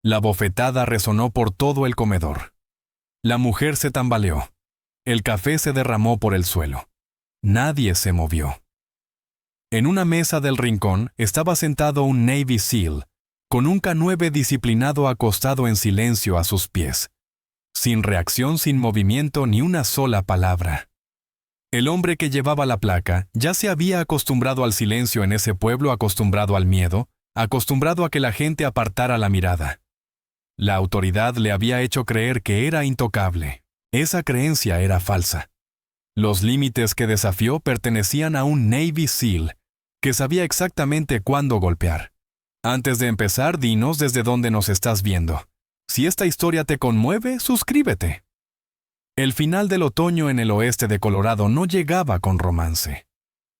La bofetada resonó por todo el comedor. La mujer se tambaleó. El café se derramó por el suelo. Nadie se movió. En una mesa del rincón estaba sentado un Navy SEAL, con un K9 disciplinado acostado en silencio a sus pies. Sin reacción, sin movimiento, ni una sola palabra. El hombre que llevaba la placa ya se había acostumbrado al silencio en ese pueblo, acostumbrado al miedo, acostumbrado a que la gente apartara la mirada. La autoridad le había hecho creer que era intocable. Esa creencia era falsa. Los límites que desafió pertenecían a un Navy SEAL, que sabía exactamente cuándo golpear. Antes de empezar, dinos desde dónde nos estás viendo. Si esta historia te conmueve, suscríbete. El final del otoño en el oeste de Colorado no llegaba con romance.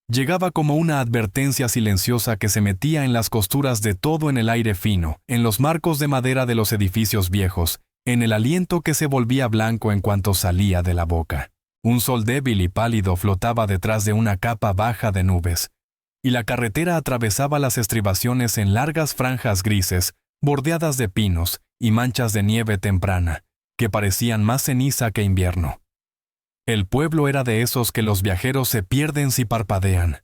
Llegaba como una advertencia silenciosa que se metía en las costuras de todo, en el aire fino, en los marcos de madera de los edificios viejos, en el aliento que se volvía blanco en cuanto salía de la boca. Un sol débil y pálido flotaba detrás de una capa baja de nubes, y la carretera atravesaba las estribaciones en largas franjas grises, bordeadas de pinos y manchas de nieve temprana, que parecían más ceniza que invierno. El pueblo era de esos que los viajeros se pierden si parpadean.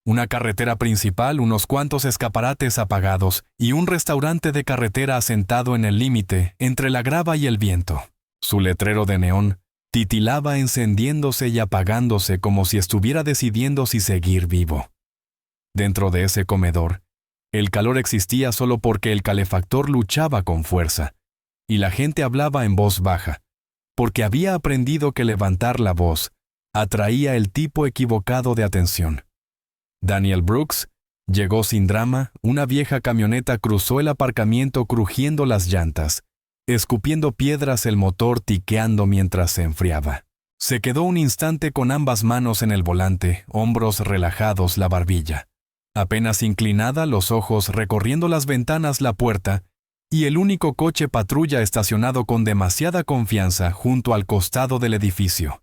Una carretera principal, unos cuantos escaparates apagados y un restaurante de carretera asentado en el límite entre la grava y el viento. Su letrero de neón titilaba encendiéndose y apagándose como si estuviera decidiendo si seguir vivo. Dentro de ese comedor, el calor existía solo porque el calefactor luchaba con fuerza, y la gente hablaba en voz baja, porque había aprendido que levantar la voz atraía el tipo equivocado de atención. Daniel Brooks llegó sin drama. Una vieja camioneta cruzó el aparcamiento crujiendo las llantas, escupiendo piedras, el motor tiqueando mientras se enfriaba. Se quedó un instante con ambas manos en el volante, hombros relajados, la barbilla apenas inclinada, los ojos recorriendo las ventanas, la puerta, y el único coche patrulla estacionado con demasiada confianza junto al costado del edificio.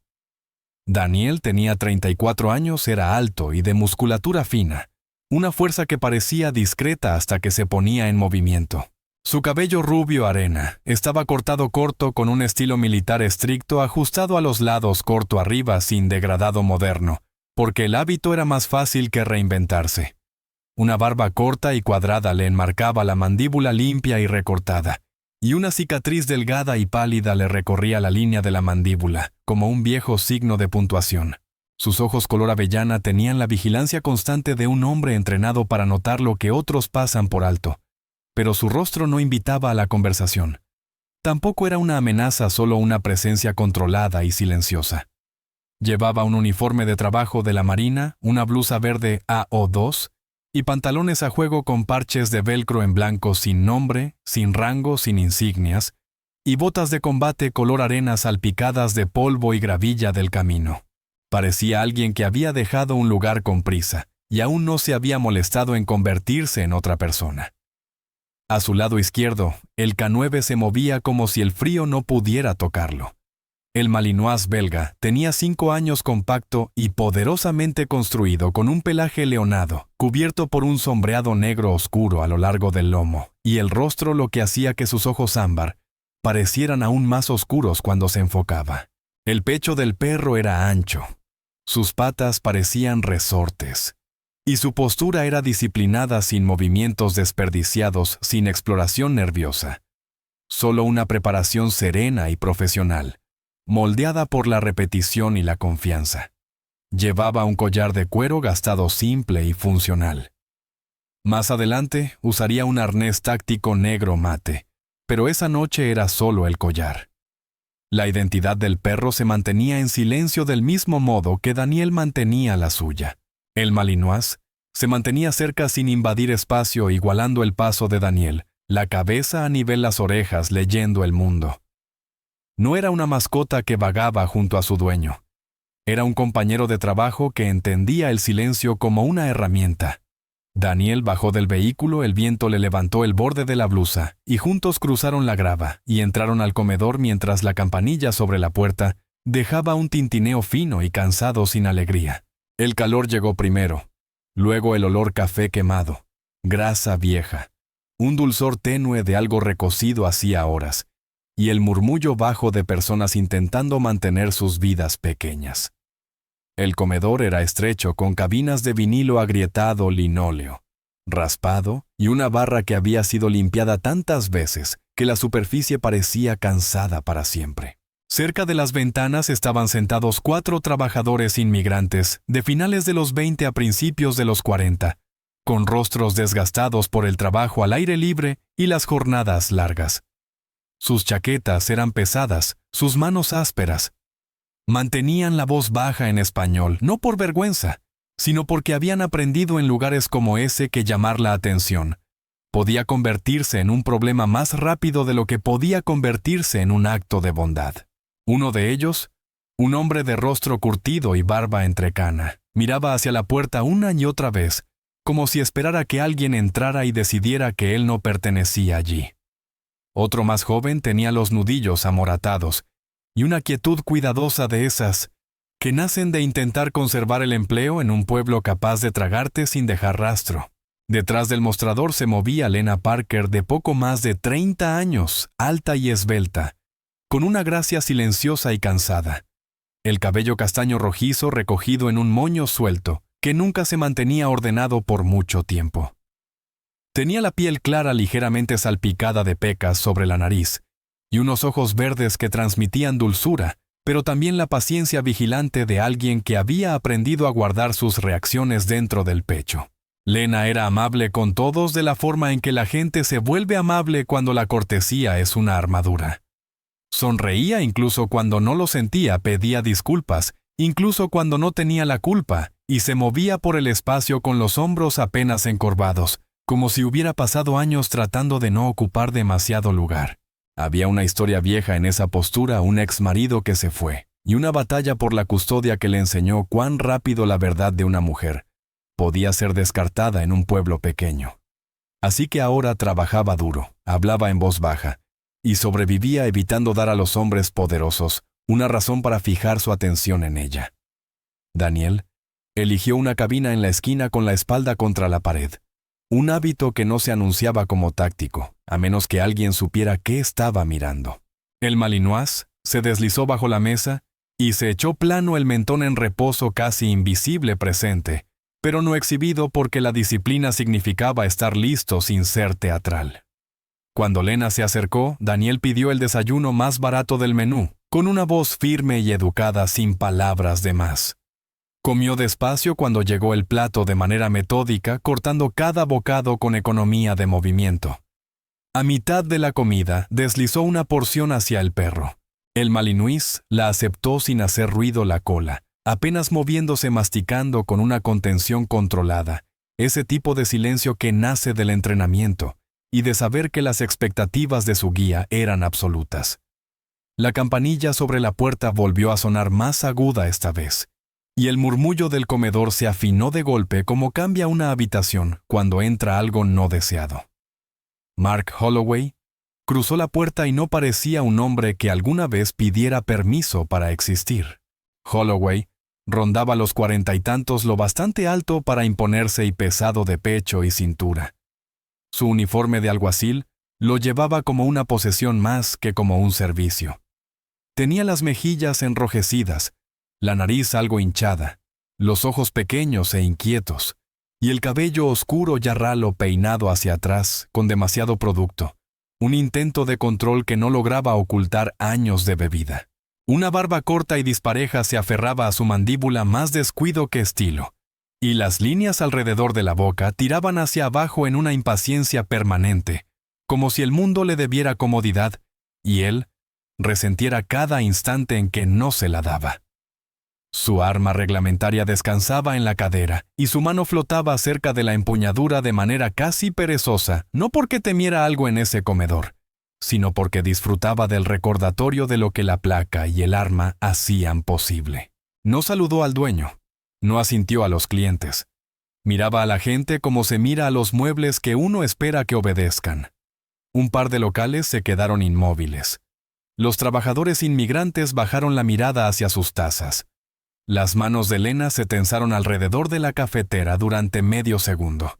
Daniel tenía 34 años, era alto y de musculatura fina, una fuerza que parecía discreta hasta que se ponía en movimiento. Su cabello rubio arena estaba cortado corto con un estilo militar estricto, ajustado a los lados, corto arriba, sin degradado moderno, porque el hábito era más fácil que reinventarse. Una barba corta y cuadrada le enmarcaba la mandíbula limpia y recortada, y una cicatriz delgada y pálida le recorría la línea de la mandíbula, como un viejo signo de puntuación. Sus ojos color avellana tenían la vigilancia constante de un hombre entrenado para notar lo que otros pasan por alto, pero su rostro no invitaba a la conversación. Tampoco era una amenaza, solo una presencia controlada y silenciosa. Llevaba un uniforme de trabajo de la Marina, una blusa verde AO2, y pantalones a juego con parches de velcro en blanco, sin nombre, sin rango, sin insignias, y botas de combate color arena salpicadas de polvo y gravilla del camino. Parecía alguien que había dejado un lugar con prisa, y aún no se había molestado en convertirse en otra persona. A su lado izquierdo, el K9 se movía como si el frío no pudiera tocarlo. El Malinois belga tenía 5 años, compacto y poderosamente construido, con un pelaje leonado, cubierto por un sombreado negro oscuro a lo largo del lomo, y el rostro, lo que hacía que sus ojos ámbar parecieran aún más oscuros cuando se enfocaba. El pecho del perro era ancho, sus patas parecían resortes, y su postura era disciplinada, sin movimientos desperdiciados, sin exploración nerviosa. Solo una preparación serena y profesional, moldeada por la repetición y la confianza. Llevaba un collar de cuero gastado, simple y funcional. Más adelante usaría un arnés táctico negro mate, pero esa noche era solo el collar. La identidad del perro se mantenía en silencio del mismo modo que Daniel mantenía la suya. El Malinois se mantenía cerca sin invadir espacio, igualando el paso de Daniel, la cabeza a nivel las orejas, leyendo el mundo. No era una mascota que vagaba junto a su dueño. Era un compañero de trabajo que entendía el silencio como una herramienta. Daniel bajó del vehículo, el viento le levantó el borde de la blusa, y juntos cruzaron la grava y entraron al comedor mientras la campanilla sobre la puerta dejaba un tintineo fino y cansado, sin alegría. El calor llegó primero, luego el olor café quemado, grasa vieja, un dulzor tenue de algo recocido hacía horas, y el murmullo bajo de personas intentando mantener sus vidas pequeñas. El comedor era estrecho, con cabinas de vinilo agrietado linóleo, raspado, y una barra que había sido limpiada tantas veces que la superficie parecía cansada para siempre. Cerca de las ventanas estaban sentados 4 trabajadores inmigrantes de finales de los 20 a principios de los 40, con rostros desgastados por el trabajo al aire libre y las jornadas largas. Sus chaquetas eran pesadas, sus manos ásperas. Mantenían la voz baja en español, no por vergüenza, sino porque habían aprendido en lugares como ese que llamar la atención podía convertirse en un problema más rápido de lo que podía convertirse en un acto de bondad. Uno de ellos, un hombre de rostro curtido y barba entrecana, miraba hacia la puerta una y otra vez, como si esperara que alguien entrara y decidiera que él no pertenecía allí. Otro más joven tenía los nudillos amoratados y una quietud cuidadosa de esas que nacen de intentar conservar el empleo en un pueblo capaz de tragarte sin dejar rastro. Detrás del mostrador se movía Lena Parker, de poco más de 30 años, alta y esbelta, con una gracia silenciosa y cansada. El cabello castaño rojizo recogido en un moño suelto, que nunca se mantenía ordenado por mucho tiempo. Tenía la piel clara ligeramente salpicada de pecas sobre la nariz, y unos ojos verdes que transmitían dulzura, pero también la paciencia vigilante de alguien que había aprendido a guardar sus reacciones dentro del pecho. Lena era amable con todos de la forma en que la gente se vuelve amable cuando la cortesía es una armadura. Sonreía incluso cuando no lo sentía, pedía disculpas, incluso cuando no tenía la culpa, y se movía por el espacio con los hombros apenas encorvados, como si hubiera pasado años tratando de no ocupar demasiado lugar. Había una historia vieja en esa postura, un exmarido que se fue, y una batalla por la custodia que le enseñó cuán rápido la verdad de una mujer podía ser descartada en un pueblo pequeño. Así que ahora trabajaba duro, hablaba en voz baja, y sobrevivía evitando dar a los hombres poderosos una razón para fijar su atención en ella. Daniel eligió una cabina en la esquina con la espalda contra la pared, un hábito que no se anunciaba como táctico, a menos que alguien supiera qué estaba mirando. El Malinois se deslizó bajo la mesa y se echó plano el mentón en reposo casi invisible presente, pero no exhibido porque la disciplina significaba estar listo sin ser teatral. Cuando Lena se acercó, Daniel pidió el desayuno más barato del menú, con una voz firme y educada sin palabras de más. Comió despacio cuando llegó el plato de manera metódica, cortando cada bocado con economía de movimiento. A mitad de la comida, deslizó una porción hacia el perro. El Malinois la aceptó sin hacer ruido la cola, apenas moviéndose, masticando con una contención controlada, ese tipo de silencio que nace del entrenamiento y de saber que las expectativas de su guía eran absolutas. La campanilla sobre la puerta volvió a sonar más aguda esta vez, y el murmullo del comedor se afinó de golpe como cambia una habitación cuando entra algo no deseado. Mark Holloway cruzó la puerta y no parecía un hombre que alguna vez pidiera permiso para existir. Holloway rondaba los 40 y tantos, lo bastante alto para imponerse y pesado de pecho y cintura. Su uniforme de alguacil lo llevaba como una posesión más que como un servicio. Tenía las mejillas enrojecidas, la nariz algo hinchada, los ojos pequeños e inquietos, y el cabello oscuro y ralo peinado hacia atrás con demasiado producto, un intento de control que no lograba ocultar años de bebida. Una barba corta y dispareja se aferraba a su mandíbula, más descuido que estilo, y las líneas alrededor de la boca tiraban hacia abajo en una impaciencia permanente, como si el mundo le debiera comodidad y él resentiera cada instante en que no se la daba. Su arma reglamentaria descansaba en la cadera y su mano flotaba cerca de la empuñadura de manera casi perezosa, no porque temiera algo en ese comedor, sino porque disfrutaba del recordatorio de lo que la placa y el arma hacían posible. No saludó al dueño, no asintió a los clientes. Miraba a la gente como se mira a los muebles que uno espera que obedezcan. Un par de locales se quedaron inmóviles. Los trabajadores inmigrantes bajaron la mirada hacia sus tazas. Las manos de Lena se tensaron alrededor de la cafetera durante medio segundo.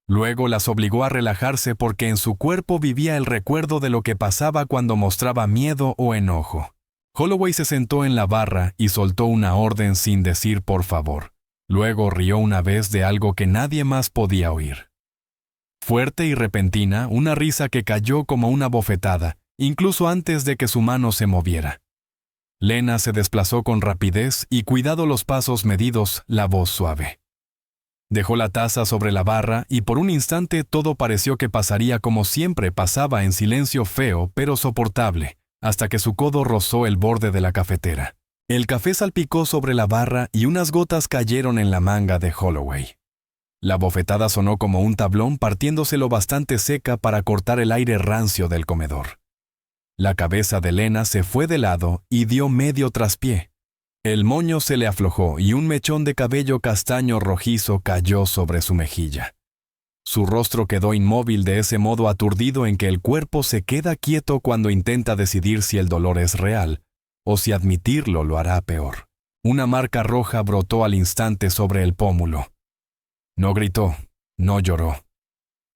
Luego las obligó a relajarse porque en su cuerpo vivía el recuerdo de lo que pasaba cuando mostraba miedo o enojo. Holloway se sentó en la barra y soltó una orden sin decir por favor. Luego rió una vez de algo que nadie más podía oír. Fuerte y repentina, una risa que cayó como una bofetada, incluso antes de que su mano se moviera. Lena se desplazó con rapidez y cuidado los pasos medidos, la voz suave. Dejó la taza sobre la barra y por un instante todo pareció que pasaría como siempre pasaba en silencio feo pero soportable, hasta que su codo rozó el borde de la cafetera. El café salpicó sobre la barra y unas gotas cayeron en la manga de Holloway. La bofetada sonó como un tablón partiéndose lo bastante seca para cortar el aire rancio del comedor. La cabeza de Lena se fue de lado y dio medio traspié. El moño se le aflojó y un mechón de cabello castaño rojizo cayó sobre su mejilla. Su rostro quedó inmóvil de ese modo aturdido en que el cuerpo se queda quieto cuando intenta decidir si el dolor es real, o si admitirlo lo hará peor. Una marca roja brotó al instante sobre el pómulo. No gritó, no lloró.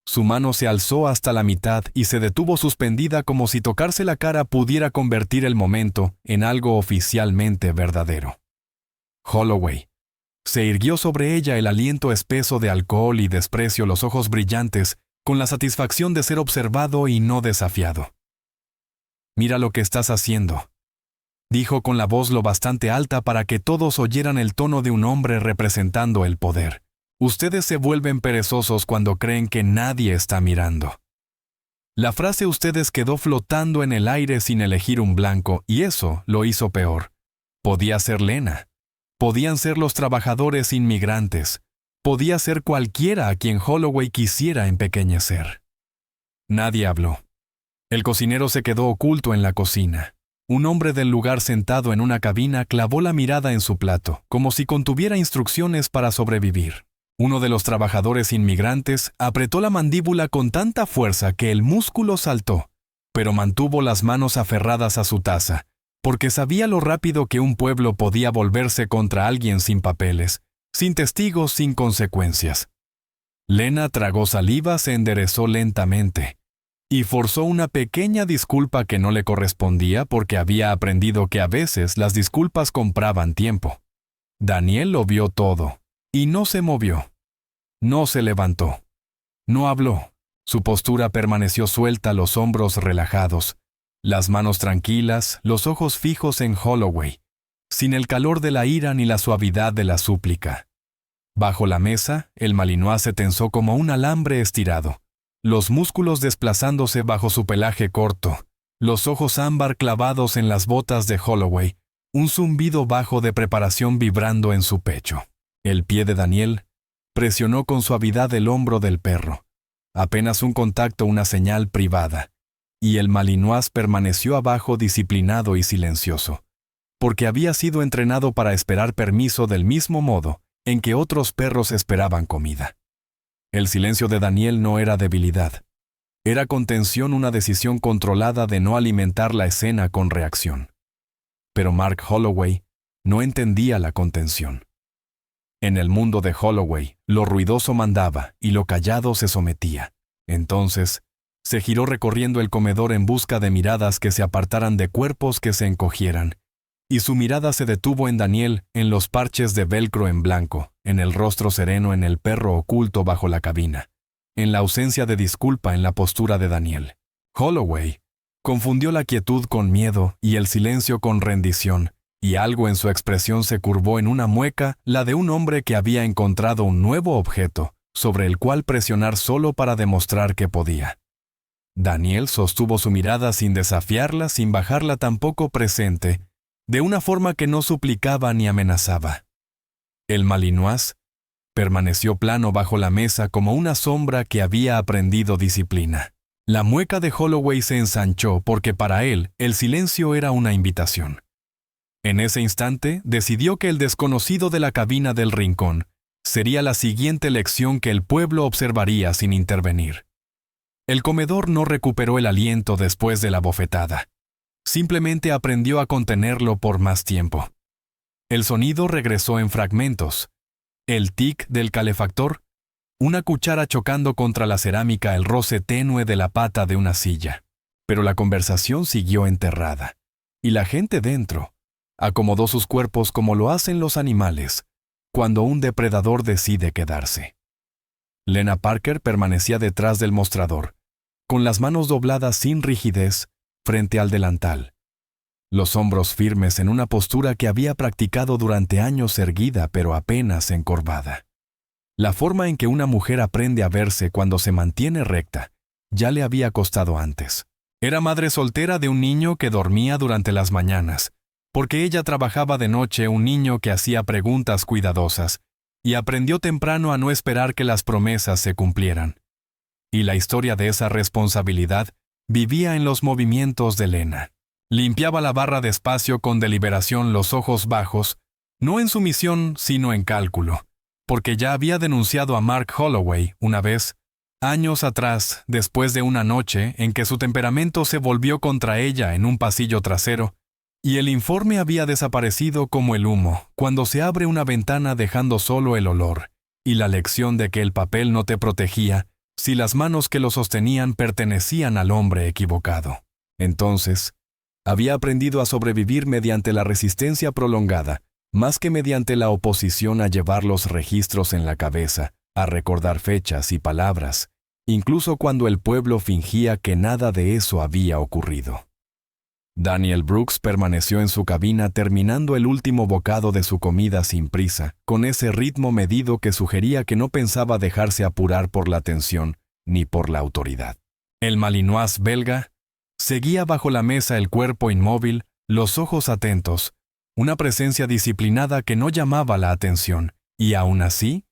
Su mano se alzó hasta la mitad y se detuvo suspendida como si tocarse la cara pudiera convertir el momento en algo oficialmente verdadero. Holloway. Se irguió sobre ella el aliento espeso de alcohol y desprecio, los ojos brillantes, con la satisfacción de ser observado y no desafiado. «Mira lo que estás haciendo», dijo con la voz lo bastante alta para que todos oyeran el tono de un hombre representando el poder. «Ustedes se vuelven perezosos cuando creen que nadie está mirando». La frase «ustedes» quedó flotando en el aire sin elegir un blanco, y eso lo hizo peor. Podía ser Lena. Podían ser los trabajadores inmigrantes. Podía ser cualquiera a quien Holloway quisiera empequeñecer. Nadie habló. El cocinero se quedó oculto en la cocina. Un hombre del lugar sentado en una cabina clavó la mirada en su plato, como si contuviera instrucciones para sobrevivir. Uno de los trabajadores inmigrantes apretó la mandíbula con tanta fuerza que el músculo saltó, pero mantuvo las manos aferradas a su taza, porque sabía lo rápido que un pueblo podía volverse contra alguien sin papeles, sin testigos, sin consecuencias. Lena tragó saliva, se enderezó lentamente y forzó una pequeña disculpa que no le correspondía porque había aprendido que a veces las disculpas compraban tiempo. Daniel lo vio todo y no se movió. No se levantó. No habló. Su postura permaneció suelta, los hombros relajados, las manos tranquilas, los ojos fijos en Holloway, sin el calor de la ira ni la suavidad de la súplica. Bajo la mesa, el Malinois se tensó como un alambre estirado, los músculos desplazándose bajo su pelaje corto, los ojos ámbar clavados en las botas de Holloway, un zumbido bajo de preparación vibrando en su pecho. El pie de Daniel presionó con suavidad el hombro del perro, apenas un contacto, una señal privada, y el Malinois permaneció abajo disciplinado y silencioso, porque había sido entrenado para esperar permiso del mismo modo en que otros perros esperaban comida. El silencio de Daniel no era debilidad, era contención, una decisión controlada de no alimentar la escena con reacción. Pero Mark Holloway no entendía la contención. En el mundo de Holloway, lo ruidoso mandaba y lo callado se sometía. Entonces, se giró recorriendo el comedor en busca de miradas que se apartaran de cuerpos que se encogieran, y su mirada se detuvo en Daniel, en los parches de velcro en blanco, en el rostro sereno, en el perro oculto bajo la cabina, en la ausencia de disculpa en la postura de Daniel. Holloway confundió la quietud con miedo y el silencio con rendición, y algo en su expresión se curvó en una mueca, la de un hombre que había encontrado un nuevo objeto sobre el cual presionar solo para demostrar que podía. Daniel sostuvo su mirada sin desafiarla, sin bajarla tampoco presente, de una forma que no suplicaba ni amenazaba. El Malinois permaneció plano bajo la mesa como una sombra que había aprendido disciplina. La mueca de Holloway se ensanchó porque para él el silencio era una invitación. En ese instante decidió que el desconocido de la cabina del rincón sería la siguiente lección que el pueblo observaría sin intervenir. El comedor no recuperó el aliento después de la bofetada. Simplemente aprendió a contenerlo por más tiempo. El sonido regresó en fragmentos. El tic del calefactor, una cuchara chocando contra la cerámica el roce tenue de la pata de una silla. Pero la conversación siguió enterrada, y la gente dentro acomodó sus cuerpos como lo hacen los animales cuando un depredador decide quedarse. Lena Parker permanecía detrás del mostrador, con las manos dobladas sin rigidez frente al delantal, los hombros firmes en una postura que había practicado durante años erguida pero apenas encorvada. La forma en que una mujer aprende a verse cuando se mantiene recta ya le había costado antes. Era madre soltera de un niño que dormía durante las mañanas, porque ella trabajaba de noche, un niño que hacía preguntas cuidadosas, y aprendió temprano a no esperar que las promesas se cumplieran. Y la historia de esa responsabilidad vivía en los movimientos de Lena. Limpiaba la barra despacio con deliberación, los ojos bajos, no en sumisión sino en cálculo, porque ya había denunciado a Mark Holloway una vez, años atrás, después de una noche en que su temperamento se volvió contra ella en un pasillo trasero, y el informe había desaparecido como el humo cuando se abre una ventana dejando solo el olor, y la lección de que el papel no te protegía si las manos que lo sostenían pertenecían al hombre equivocado. Entonces, había aprendido a sobrevivir mediante la resistencia prolongada, más que mediante la oposición a llevar los registros en la cabeza, a recordar fechas y palabras, incluso cuando el pueblo fingía que nada de eso había ocurrido. Daniel Brooks permaneció en su cabina terminando el último bocado de su comida sin prisa, con ese ritmo medido que sugería que no pensaba dejarse apurar por la tensión ni por la autoridad. El malinois belga seguía bajo la mesa, el cuerpo inmóvil, los ojos atentos, una presencia disciplinada que no llamaba la atención, y aún así,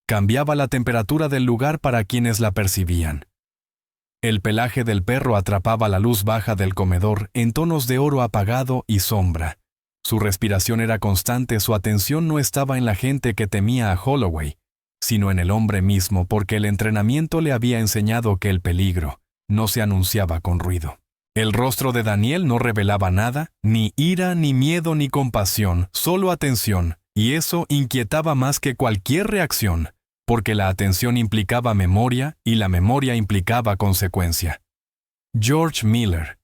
cambiaba la temperatura del lugar para quienes la percibían. El pelaje del perro atrapaba la luz baja del comedor en tonos de oro apagado y sombra. Su respiración era constante, su atención no estaba en la gente que temía a Holloway, sino en el hombre mismo, porque el entrenamiento le había enseñado que el peligro no se anunciaba con ruido. El rostro de Daniel no revelaba nada, ni ira, ni miedo, ni compasión, solo atención, y eso inquietaba más que cualquier reacción, porque la atención implicaba memoria y la memoria implicaba consecuencia. George Miller,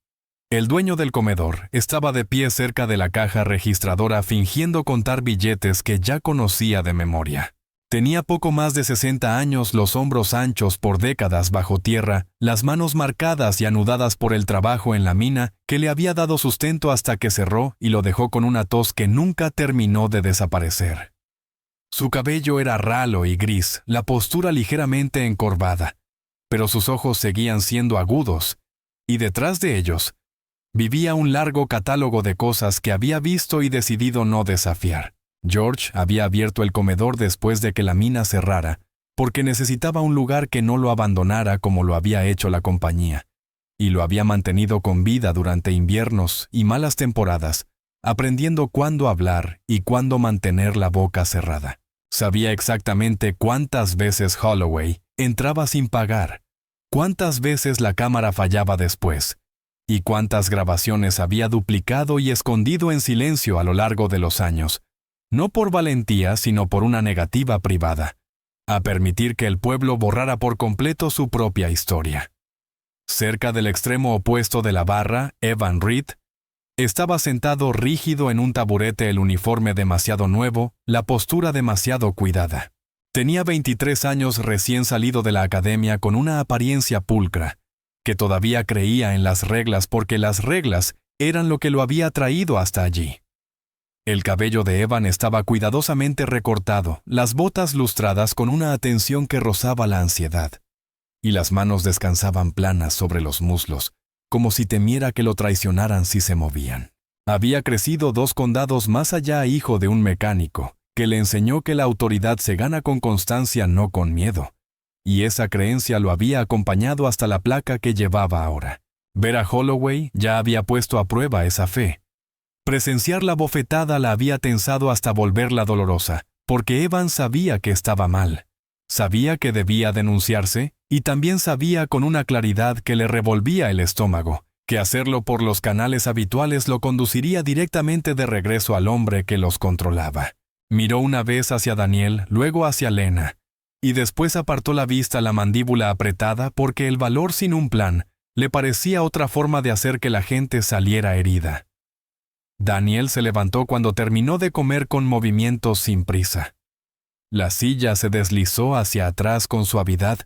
el dueño del comedor, estaba de pie cerca de la caja registradora fingiendo contar billetes que ya conocía de memoria. Tenía poco más de 60 años, los hombros anchos por décadas bajo tierra, las manos marcadas y anudadas por el trabajo en la mina que le había dado sustento hasta que cerró y lo dejó con una tos que nunca terminó de desaparecer. Su cabello era ralo y gris, la postura ligeramente encorvada, pero sus ojos seguían siendo agudos, y detrás de ellos vivía un largo catálogo de cosas que había visto y decidido no desafiar. George había abierto el comedor después de que la mina cerrara, porque necesitaba un lugar que no lo abandonara como lo había hecho la compañía, y lo había mantenido con vida durante inviernos y malas temporadas, aprendiendo cuándo hablar y cuándo mantener la boca cerrada. Sabía exactamente cuántas veces Holloway entraba sin pagar, cuántas veces la cámara fallaba después, y cuántas grabaciones había duplicado y escondido en silencio a lo largo de los años, no por valentía sino por una negativa privada, a permitir que el pueblo borrara por completo su propia historia. Cerca del extremo opuesto de la barra, Evan Reed estaba sentado rígido en un taburete, el uniforme demasiado nuevo, la postura demasiado cuidada. Tenía 23 años, recién salido de la academia, con una apariencia pulcra, que todavía creía en las reglas porque las reglas eran lo que lo había traído hasta allí. El cabello de Evan estaba cuidadosamente recortado, las botas lustradas con una atención que rozaba la ansiedad, y las manos descansaban planas sobre los muslos, como si temiera que lo traicionaran si se movían. Había crecido 2 condados más allá, hijo de un mecánico, que le enseñó que la autoridad se gana con constancia, no con miedo, y esa creencia lo había acompañado hasta la placa que llevaba ahora. Ver a Holloway ya había puesto a prueba esa fe. Presenciar la bofetada la había tensado hasta volverla dolorosa, porque Evan sabía que estaba mal. Sabía que debía denunciarse, y también sabía con una claridad que le revolvía el estómago, que hacerlo por los canales habituales lo conduciría directamente de regreso al hombre que los controlaba. Miró una vez hacia Daniel, luego hacia Lena, y después apartó la vista, la mandíbula apretada, porque el valor sin un plan le parecía otra forma de hacer que la gente saliera herida. Daniel se levantó cuando terminó de comer con movimientos sin prisa. La silla se deslizó hacia atrás con suavidad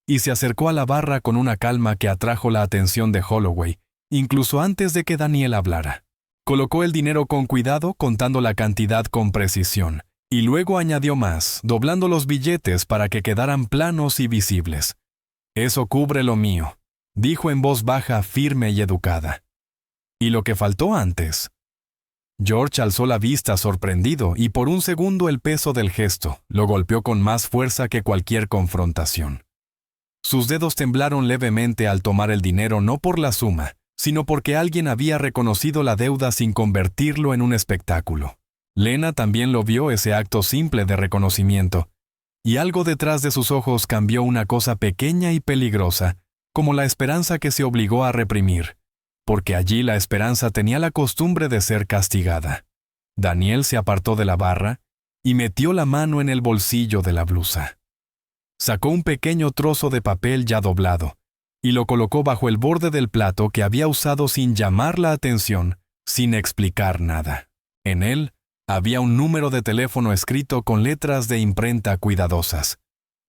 y se acercó a la barra con una calma que atrajo la atención de Holloway, incluso antes de que Daniel hablara. Colocó el dinero con cuidado, contando la cantidad con precisión, y luego añadió más, doblando los billetes para que quedaran planos y visibles. «Eso cubre lo mío», dijo en voz baja, firme y educada. «¿Y lo que faltó antes?» George alzó la vista sorprendido y por un segundo el peso del gesto lo golpeó con más fuerza que cualquier confrontación. Sus dedos temblaron levemente al tomar el dinero, no por la suma, sino porque alguien había reconocido la deuda sin convertirlo en un espectáculo. Lena también lo vio, ese acto simple de reconocimiento, y algo detrás de sus ojos cambió, una cosa pequeña y peligrosa, como la esperanza que se obligó a reprimir, porque allí la esperanza tenía la costumbre de ser castigada. Daniel se apartó de la barra y metió la mano en el bolsillo de la blusa. Sacó un pequeño trozo de papel ya doblado y lo colocó bajo el borde del plato que había usado sin llamar la atención, sin explicar nada. En él había un número de teléfono escrito con letras de imprenta cuidadosas,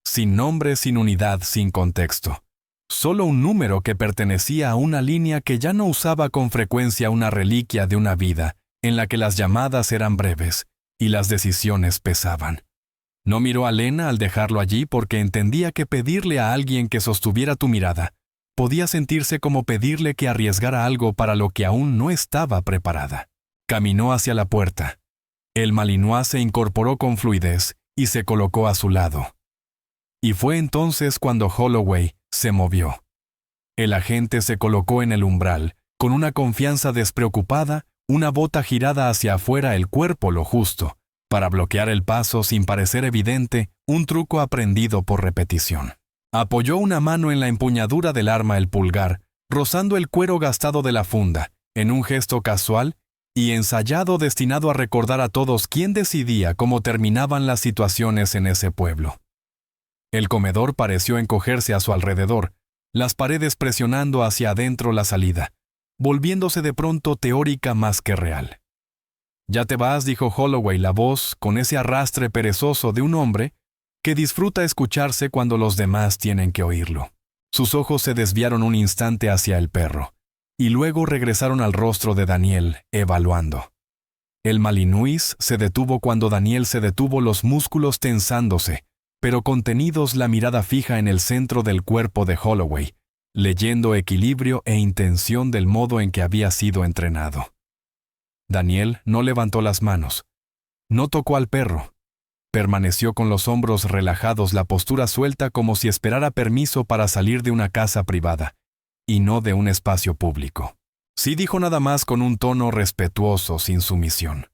sin nombre, sin unidad, sin contexto. Solo un número que pertenecía a una línea que ya no usaba con frecuencia, una reliquia de una vida en la que las llamadas eran breves y las decisiones pesaban. No miró a Lena al dejarlo allí porque entendía que pedirle a alguien que sostuviera tu mirada podía sentirse como pedirle que arriesgara algo para lo que aún no estaba preparada. Caminó hacia la puerta. El Malinois se incorporó con fluidez y se colocó a su lado. Y fue entonces cuando Holloway se movió. El agente se colocó en el umbral, con una confianza despreocupada, una bota girada hacia afuera, el cuerpo lo justo, para bloquear el paso sin parecer evidente, un truco aprendido por repetición. Apoyó una mano en la empuñadura del arma, el pulgar, rozando el cuero gastado de la funda, en un gesto casual y ensayado destinado a recordar a todos quién decidía cómo terminaban las situaciones en ese pueblo. El comedor pareció encogerse a su alrededor, las paredes presionando hacia adentro la salida, volviéndose de pronto teórica más que real. «Ya te vas», dijo Holloway, la voz con ese arrastre perezoso de un hombre que disfruta escucharse cuando los demás tienen que oírlo. Sus ojos se desviaron un instante hacia el perro, y luego regresaron al rostro de Daniel, evaluando. El Malinois se detuvo cuando Daniel se detuvo, los músculos tensándose, pero contenidos, la mirada fija en el centro del cuerpo de Holloway, leyendo equilibrio e intención del modo en que había sido entrenado. Daniel no levantó las manos, no tocó al perro, permaneció con los hombros relajados, la postura suelta como si esperara permiso para salir de una casa privada, y no de un espacio público. Sí, dijo nada más con un tono respetuoso, sin sumisión.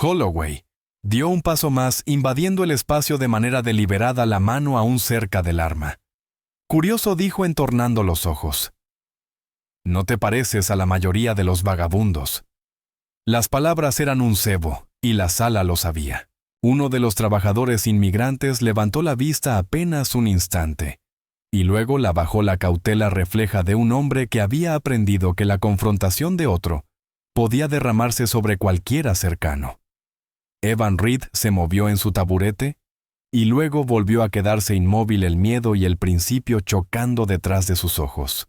Holloway dio un paso más, invadiendo el espacio de manera deliberada, la mano aún cerca del arma. «Curioso», dijo entornando los ojos. «No te pareces a la mayoría de los vagabundos». Las palabras eran un cebo, y la sala lo sabía. Uno de los trabajadores inmigrantes levantó la vista apenas un instante, y luego la bajó. La cautela refleja de un hombre que había aprendido que la confrontación de otro podía derramarse sobre cualquiera cercano. Evan Reed se movió en su taburete y luego volvió a quedarse inmóvil, el miedo y el principio chocando detrás de sus ojos.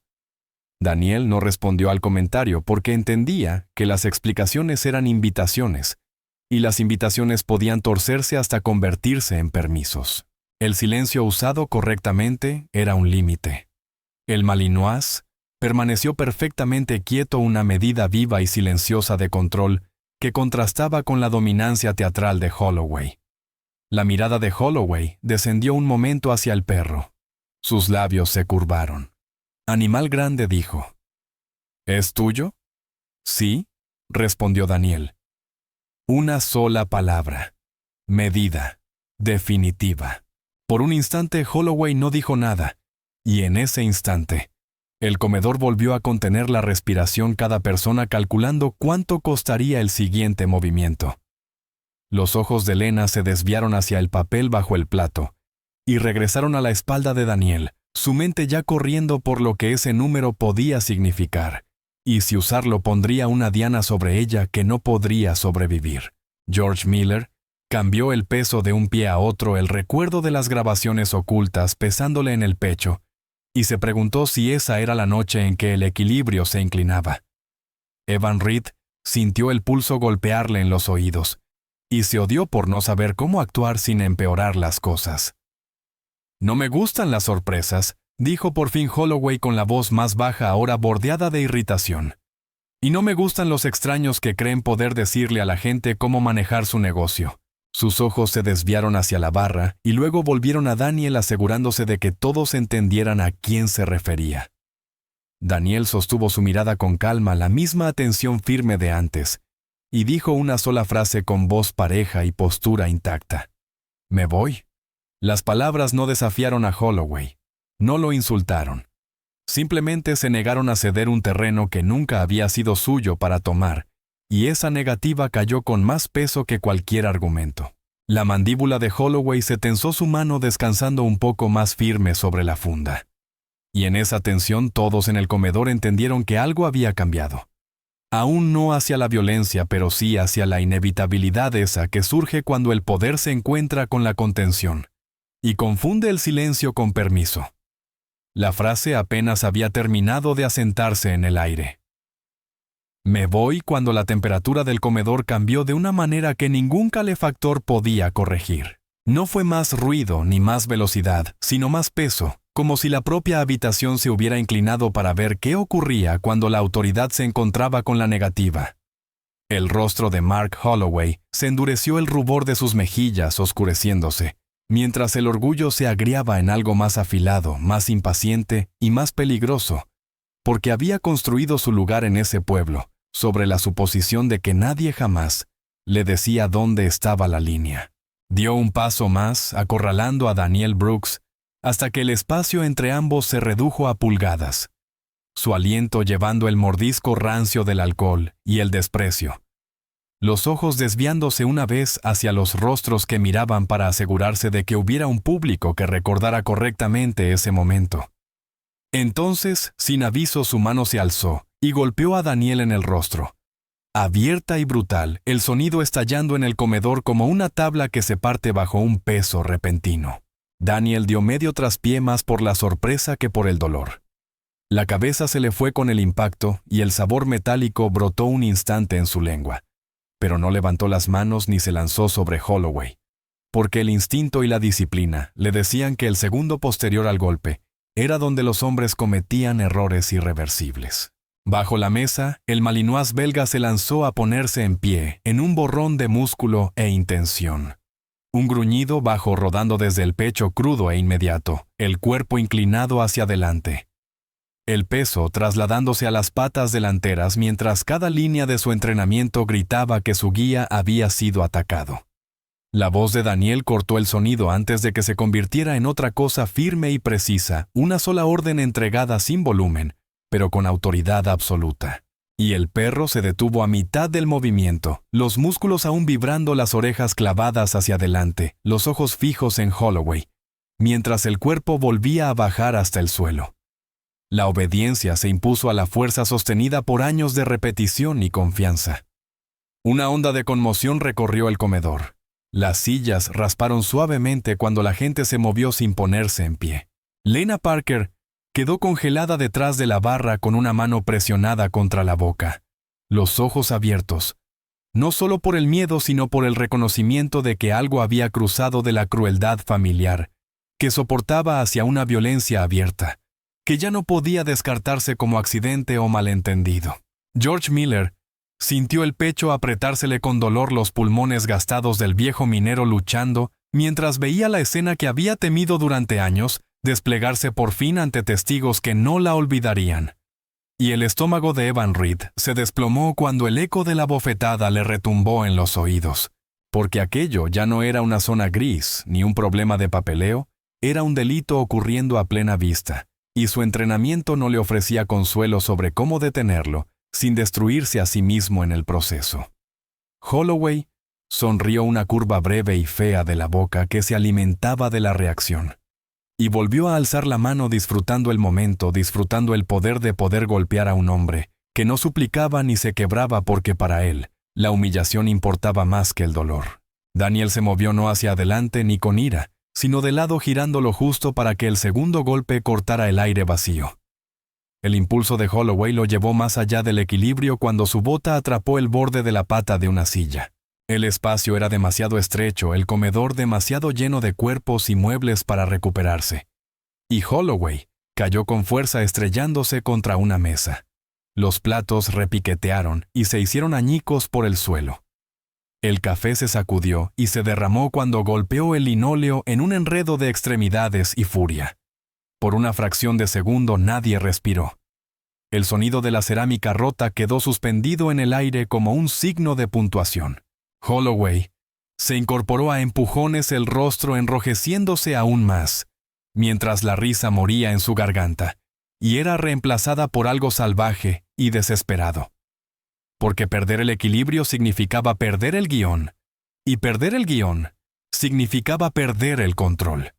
Daniel no respondió al comentario porque entendía que las explicaciones eran invitaciones, y las invitaciones podían torcerse hasta convertirse en permisos. El silencio usado correctamente era un límite. El Malinois permaneció perfectamente quieto, una medida viva y silenciosa de control que contrastaba con la dominancia teatral de Holloway. La mirada de Holloway descendió un momento hacia el perro. Sus labios se curvaron. «Animal grande», dijo. «¿Es tuyo?» «Sí», respondió Daniel. Una sola palabra. Medida. Definitiva. Por un instante Holloway no dijo nada, y en ese instante, el comedor volvió a contener la respiración, cada persona calculando cuánto costaría el siguiente movimiento. Los ojos de Lena se desviaron hacia el papel bajo el plato, y regresaron a la espalda de Daniel, su mente ya corriendo por lo que ese número podía significar, y si usarlo pondría una diana sobre ella que no podría sobrevivir. George Miller cambió el peso de un pie a otro el recuerdo de las grabaciones ocultas pesándole en el pecho, y se preguntó si esa era la noche en que el equilibrio se inclinaba. Evan Reed sintió el pulso golpearle en los oídos, y se odió por no saber cómo actuar sin empeorar las cosas. «No me gustan las sorpresas», dijo por fin Holloway con la voz más baja ahora bordeada de irritación. «Y no me gustan los extraños que creen poder decirle a la gente cómo manejar su negocio». Sus ojos se desviaron hacia la barra y luego volvieron a Daniel asegurándose de que todos entendieran a quién se refería. Daniel sostuvo su mirada con calma, la misma atención firme de antes, y dijo una sola frase con voz pareja y postura intacta. «Me voy». Las palabras no desafiaron a Holloway, no lo insultaron. Simplemente se negaron a ceder un terreno que nunca había sido suyo para tomar, y esa negativa cayó con más peso que cualquier argumento. La mandíbula de Holloway se tensó, su mano descansando un poco más firme sobre la funda. Y en esa tensión todos en el comedor entendieron que algo había cambiado. Aún no hacia la violencia, pero sí hacia la inevitabilidad esa que surge cuando el poder se encuentra con la contención y confunde el silencio con permiso. La frase apenas había terminado de asentarse en el aire. «Me voy» cuando la temperatura del comedor cambió de una manera que ningún calefactor podía corregir. No fue más ruido ni más velocidad, sino más peso, como si la propia habitación se hubiera inclinado para ver qué ocurría cuando la autoridad se encontraba con la negativa. El rostro de Mark Holloway se endureció, el rubor de sus mejillas oscureciéndose, mientras el orgullo se agriaba en algo más afilado, más impaciente y más peligroso, porque había construido su lugar en ese pueblo, sobre la suposición de que nadie jamás le decía dónde estaba la línea. Dio un paso más, acorralando a Daniel Brooks, hasta que el espacio entre ambos se redujo a pulgadas, su aliento llevando el mordisco rancio del alcohol y el desprecio, los ojos desviándose una vez hacia los rostros que miraban para asegurarse de que hubiera un público que recordara correctamente ese momento. Entonces, sin aviso, su mano se alzó y golpeó a Daniel en el rostro. Abierta y brutal, el sonido estallando en el comedor como una tabla que se parte bajo un peso repentino. Daniel dio medio traspié, más por la sorpresa que por el dolor. La cabeza se le fue con el impacto y el sabor metálico brotó un instante en su lengua. Pero no levantó las manos ni se lanzó sobre Holloway, porque el instinto y la disciplina le decían que el segundo posterior al golpe era donde los hombres cometían errores irreversibles. Bajo la mesa, el malinois belga se lanzó a ponerse en pie, en un borrón de músculo e intención. Un gruñido bajo rodando desde el pecho crudo e inmediato, el cuerpo inclinado hacia adelante. El peso trasladándose a las patas delanteras mientras cada línea de su entrenamiento gritaba que su guía había sido atacado. La voz de Daniel cortó el sonido antes de que se convirtiera en otra cosa firme y precisa, una sola orden entregada sin volumen, pero con autoridad absoluta. Y el perro se detuvo a mitad del movimiento, los músculos aún vibrando, las orejas clavadas hacia adelante, los ojos fijos en Holloway, mientras el cuerpo volvía a bajar hasta el suelo. La obediencia se impuso a la fuerza sostenida por años de repetición y confianza. Una onda de conmoción recorrió el comedor. Las sillas rasparon suavemente cuando la gente se movió sin ponerse en pie. Lena Parker quedó congelada detrás de la barra con una mano presionada contra la boca, los ojos abiertos, no solo por el miedo sino por el reconocimiento de que algo había cruzado de la crueldad familiar, que soportaba hacia una violencia abierta, que ya no podía descartarse como accidente o malentendido. George Miller sintió el pecho apretársele con dolor, los pulmones gastados del viejo minero luchando, mientras veía la escena que había temido durante años desplegarse por fin ante testigos que no la olvidarían. Y el estómago de Evan Reed se desplomó cuando el eco de la bofetada le retumbó en los oídos, porque aquello ya no era una zona gris ni un problema de papeleo, era un delito ocurriendo a plena vista, y su entrenamiento no le ofrecía consuelo sobre cómo detenerlo sin destruirse a sí mismo en el proceso. Holloway Sonrió una curva breve y fea de la boca que se alimentaba de la reacción. Y volvió a alzar la mano disfrutando el momento, disfrutando el poder de poder golpear a un hombre, que no suplicaba ni se quebraba porque para él, la humillación importaba más que el dolor. Daniel se movió no hacia adelante ni con ira, sino de lado girando lo justo para que el segundo golpe cortara el aire vacío. El impulso de Holloway lo llevó más allá del equilibrio cuando su bota atrapó el borde de la pata de una silla. El espacio era demasiado estrecho, el comedor demasiado lleno de cuerpos y muebles para recuperarse. Y Holloway cayó con fuerza estrellándose contra una mesa. Los platos repiquetearon y se hicieron añicos por el suelo. El café se sacudió y se derramó cuando golpeó el linóleo en un enredo de extremidades y furia. Por una fracción de segundo nadie respiró. El sonido de la cerámica rota quedó suspendido en el aire como un signo de puntuación. Holloway se incorporó a empujones, el rostro enrojeciéndose aún más, mientras la risa moría en su garganta, y era reemplazada por algo salvaje y desesperado. Porque perder el equilibrio significaba perder el guión, y perder el guión significaba perder el control.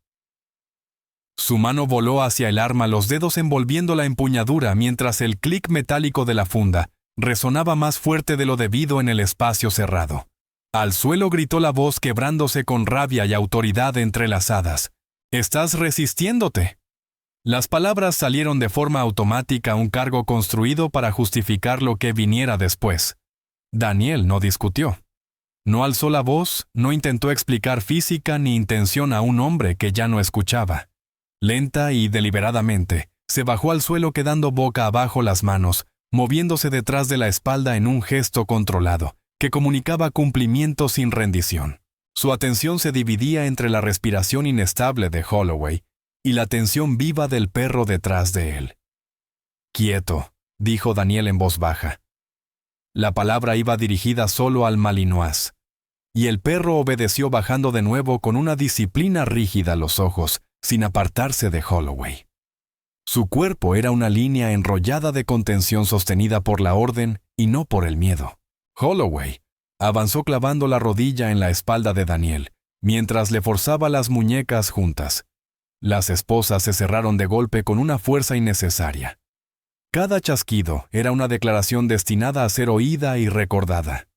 Su mano voló hacia el arma, los dedos envolviendo la empuñadura mientras el clic metálico de la funda resonaba más fuerte de lo debido en el espacio cerrado. Al suelo gritó la voz quebrándose con rabia y autoridad entrelazadas. «¡Estás resistiéndote!». Las palabras salieron de forma automática, un cargo construido para justificar lo que viniera después. Daniel no discutió. No alzó la voz, no intentó explicar física ni intención a un hombre que ya no escuchaba. Lenta y deliberadamente, se bajó al suelo quedando boca abajo las manos, moviéndose detrás de la espalda en un gesto controlado, que comunicaba cumplimiento sin rendición. Su atención se dividía entre la respiración inestable de Holloway y la tensión viva del perro detrás de él. «Quieto», dijo Daniel en voz baja. La palabra iba dirigida solo al Malinois, y el perro obedeció bajando de nuevo con una disciplina rígida los ojos, sin apartarse de Holloway. Su cuerpo era una línea enrollada de contención sostenida por la orden y no por el miedo. Holloway avanzó clavando la rodilla en la espalda de Daniel, mientras le forzaba las muñecas juntas. Las esposas se cerraron de golpe con una fuerza innecesaria. Cada chasquido era una declaración destinada a ser oída y recordada.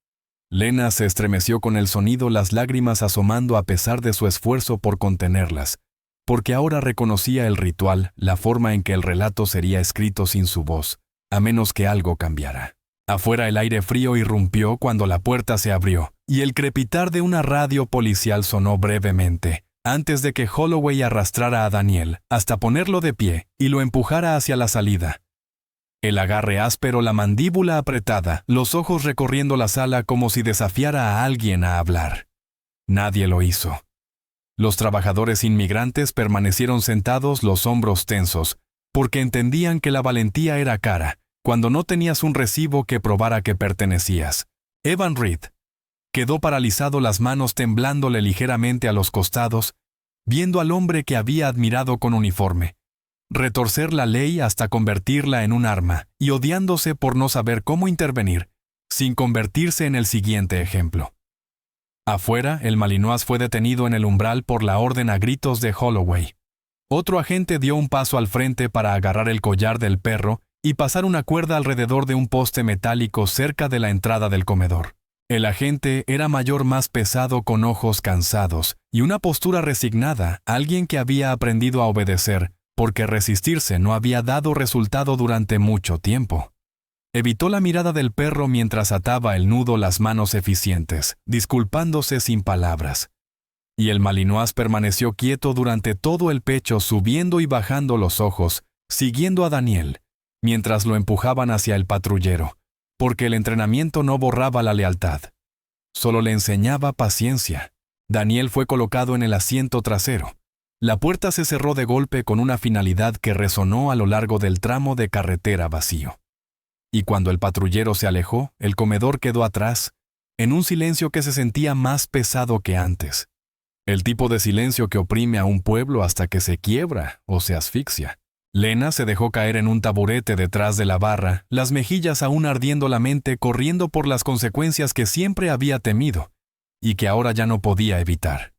Lena se estremeció con el sonido, las lágrimas asomando a pesar de su esfuerzo por contenerlas, porque ahora reconocía el ritual, la forma en que el relato sería escrito sin su voz, a menos que algo cambiara. Afuera el aire frío irrumpió cuando la puerta se abrió, y el crepitar de una radio policial sonó brevemente, antes de que Holloway arrastrara a Daniel hasta ponerlo de pie y lo empujara hacia la salida. El agarre áspero, la mandíbula apretada, los ojos recorriendo la sala como si desafiara a alguien a hablar. Nadie lo hizo. Los trabajadores inmigrantes permanecieron sentados, los hombros tensos, porque entendían que la valentía era cara, cuando no tenías un recibo que probara que pertenecías. Evan Reed quedó paralizado, las manos temblándole ligeramente a los costados, viendo al hombre que había admirado con uniforme retorcer la ley hasta convertirla en un arma, y odiándose por no saber cómo intervenir, sin convertirse en el siguiente ejemplo. Afuera, el Malinois fue detenido en el umbral por la orden a gritos de Holloway. Otro agente dio un paso al frente para agarrar el collar del perro y pasar una cuerda alrededor de un poste metálico cerca de la entrada del comedor. El agente era mayor, más pesado, con ojos cansados y una postura resignada, alguien que había aprendido a obedecer, porque resistirse no había dado resultado durante mucho tiempo. Evitó la mirada del perro mientras ataba el nudo, las manos eficientes, disculpándose sin palabras. Y el Malinois permaneció quieto durante todo el pecho, subiendo y bajando los ojos, siguiendo a Daniel, mientras lo empujaban hacia el patrullero, porque el entrenamiento no borraba la lealtad. Solo le enseñaba paciencia. Daniel fue colocado en el asiento trasero. La puerta se cerró de golpe con una finalidad que resonó a lo largo del tramo de carretera vacío. Y cuando el patrullero se alejó, el comedor quedó atrás, en un silencio que se sentía más pesado que antes. El tipo de silencio que oprime a un pueblo hasta que se quiebra o se asfixia. Lena se dejó caer en un taburete detrás de la barra, las mejillas aún ardiendo, la mente corriendo por las consecuencias que siempre había temido, y que ahora ya no podía evitar.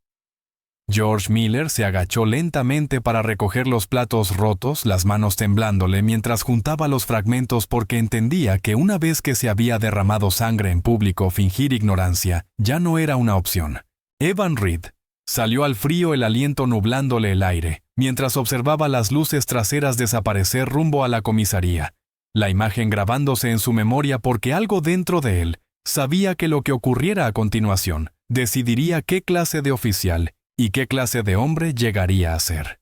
George Miller se agachó lentamente para recoger los platos rotos, las manos temblándole mientras juntaba los fragmentos porque entendía que una vez que se había derramado sangre en público, fingir ignorancia ya no era una opción. Evan Reed salió al frío, el aliento nublándole el aire, mientras observaba las luces traseras desaparecer rumbo a la comisaría, la imagen grabándose en su memoria porque algo dentro de él sabía que lo que ocurriera a continuación decidiría qué clase de oficial y qué clase de hombre llegaría a ser.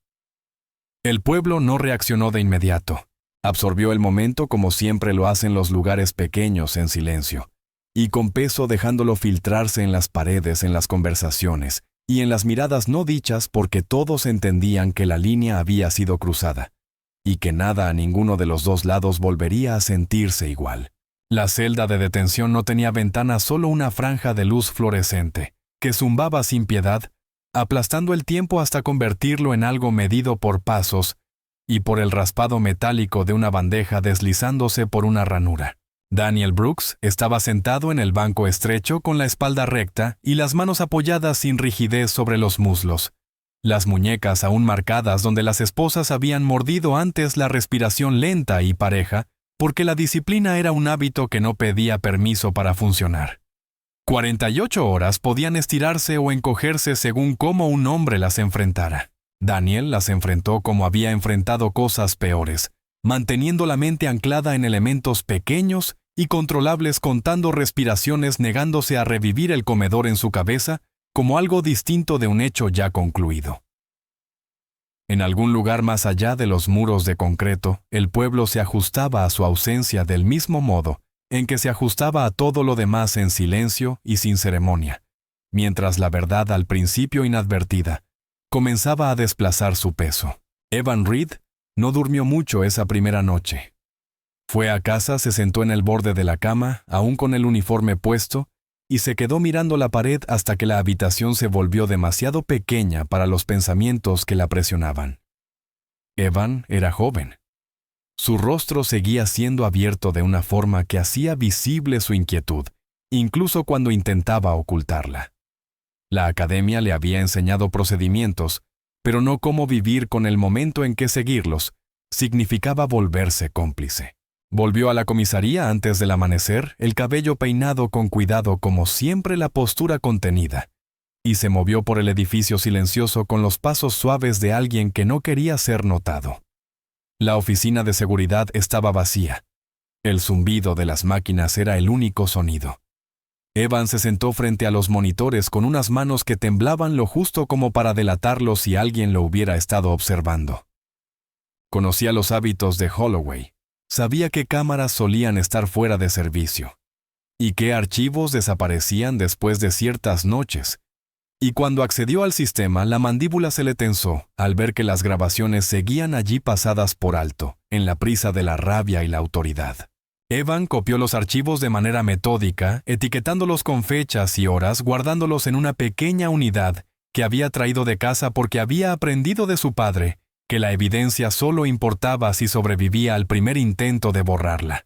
El pueblo no reaccionó de inmediato. Absorbió el momento como siempre lo hacen los lugares pequeños en silencio, y con peso dejándolo filtrarse en las paredes, en las conversaciones y en las miradas no dichas porque todos entendían que la línea había sido cruzada, y que nada a ninguno de los dos lados volvería a sentirse igual. La celda de detención no tenía ventana, solo una franja de luz fluorescente, que zumbaba sin piedad, aplastando el tiempo hasta convertirlo en algo medido por pasos y por el raspado metálico de una bandeja deslizándose por una ranura. Daniel Brooks estaba sentado en el banco estrecho con la espalda recta y las manos apoyadas sin rigidez sobre los muslos, las muñecas aún marcadas donde las esposas habían mordido antes, la respiración lenta y pareja, porque la disciplina era un hábito que no pedía permiso para funcionar. 48 horas podían estirarse o encogerse según cómo un hombre las enfrentara. Daniel las enfrentó como había enfrentado cosas peores, manteniendo la mente anclada en elementos pequeños y controlables, contando respiraciones, negándose a revivir el comedor en su cabeza como algo distinto de un hecho ya concluido. En algún lugar más allá de los muros de concreto, el pueblo se ajustaba a su ausencia del mismo modo en que se ajustaba a todo lo demás en silencio y sin ceremonia, mientras la verdad, al principio inadvertida, comenzaba a desplazar su peso. Evan Reed no durmió mucho esa primera noche. Fue a casa, se sentó en el borde de la cama, aún con el uniforme puesto, y se quedó mirando la pared hasta que la habitación se volvió demasiado pequeña para los pensamientos que la presionaban. Evan era joven. Su rostro seguía siendo abierto de una forma que hacía visible su inquietud, incluso cuando intentaba ocultarla. La academia le había enseñado procedimientos, pero no cómo vivir con el momento en que seguirlos significaba volverse cómplice. Volvió a la comisaría antes del amanecer, el cabello peinado con cuidado como siempre, la postura contenida, y se movió por el edificio silencioso con los pasos suaves de alguien que no quería ser notado. La oficina de seguridad estaba vacía. El zumbido de las máquinas era el único sonido. Evan se sentó frente a los monitores con unas manos que temblaban lo justo como para delatarlo si alguien lo hubiera estado observando. Conocía los hábitos de Holloway. Sabía qué cámaras solían estar fuera de servicio y qué archivos desaparecían después de ciertas noches. Y cuando accedió al sistema, la mandíbula se le tensó al ver que las grabaciones seguían allí pasadas por alto, en la prisa de la rabia y la autoridad. Evan copió los archivos de manera metódica, etiquetándolos con fechas y horas, guardándolos en una pequeña unidad que había traído de casa porque había aprendido de su padre que la evidencia solo importaba si sobrevivía al primer intento de borrarla.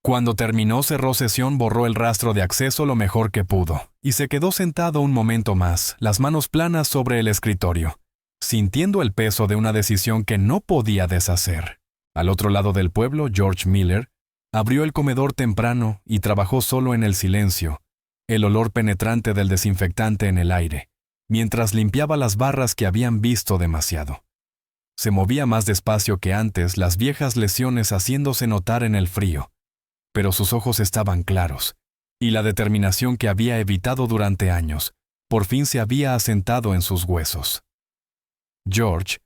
Cuando terminó, cerró sesión, borró el rastro de acceso lo mejor que pudo, y se quedó sentado un momento más, las manos planas sobre el escritorio, sintiendo el peso de una decisión que no podía deshacer. Al otro lado del pueblo, George Miller abrió el comedor temprano y trabajó solo en el silencio, el olor penetrante del desinfectante en el aire, mientras limpiaba las barras que habían visto demasiado. Se movía más despacio que antes, las viejas lesiones haciéndose notar en el frío, pero sus ojos estaban claros, y la determinación que había evitado durante años, por fin se había asentado en sus huesos. George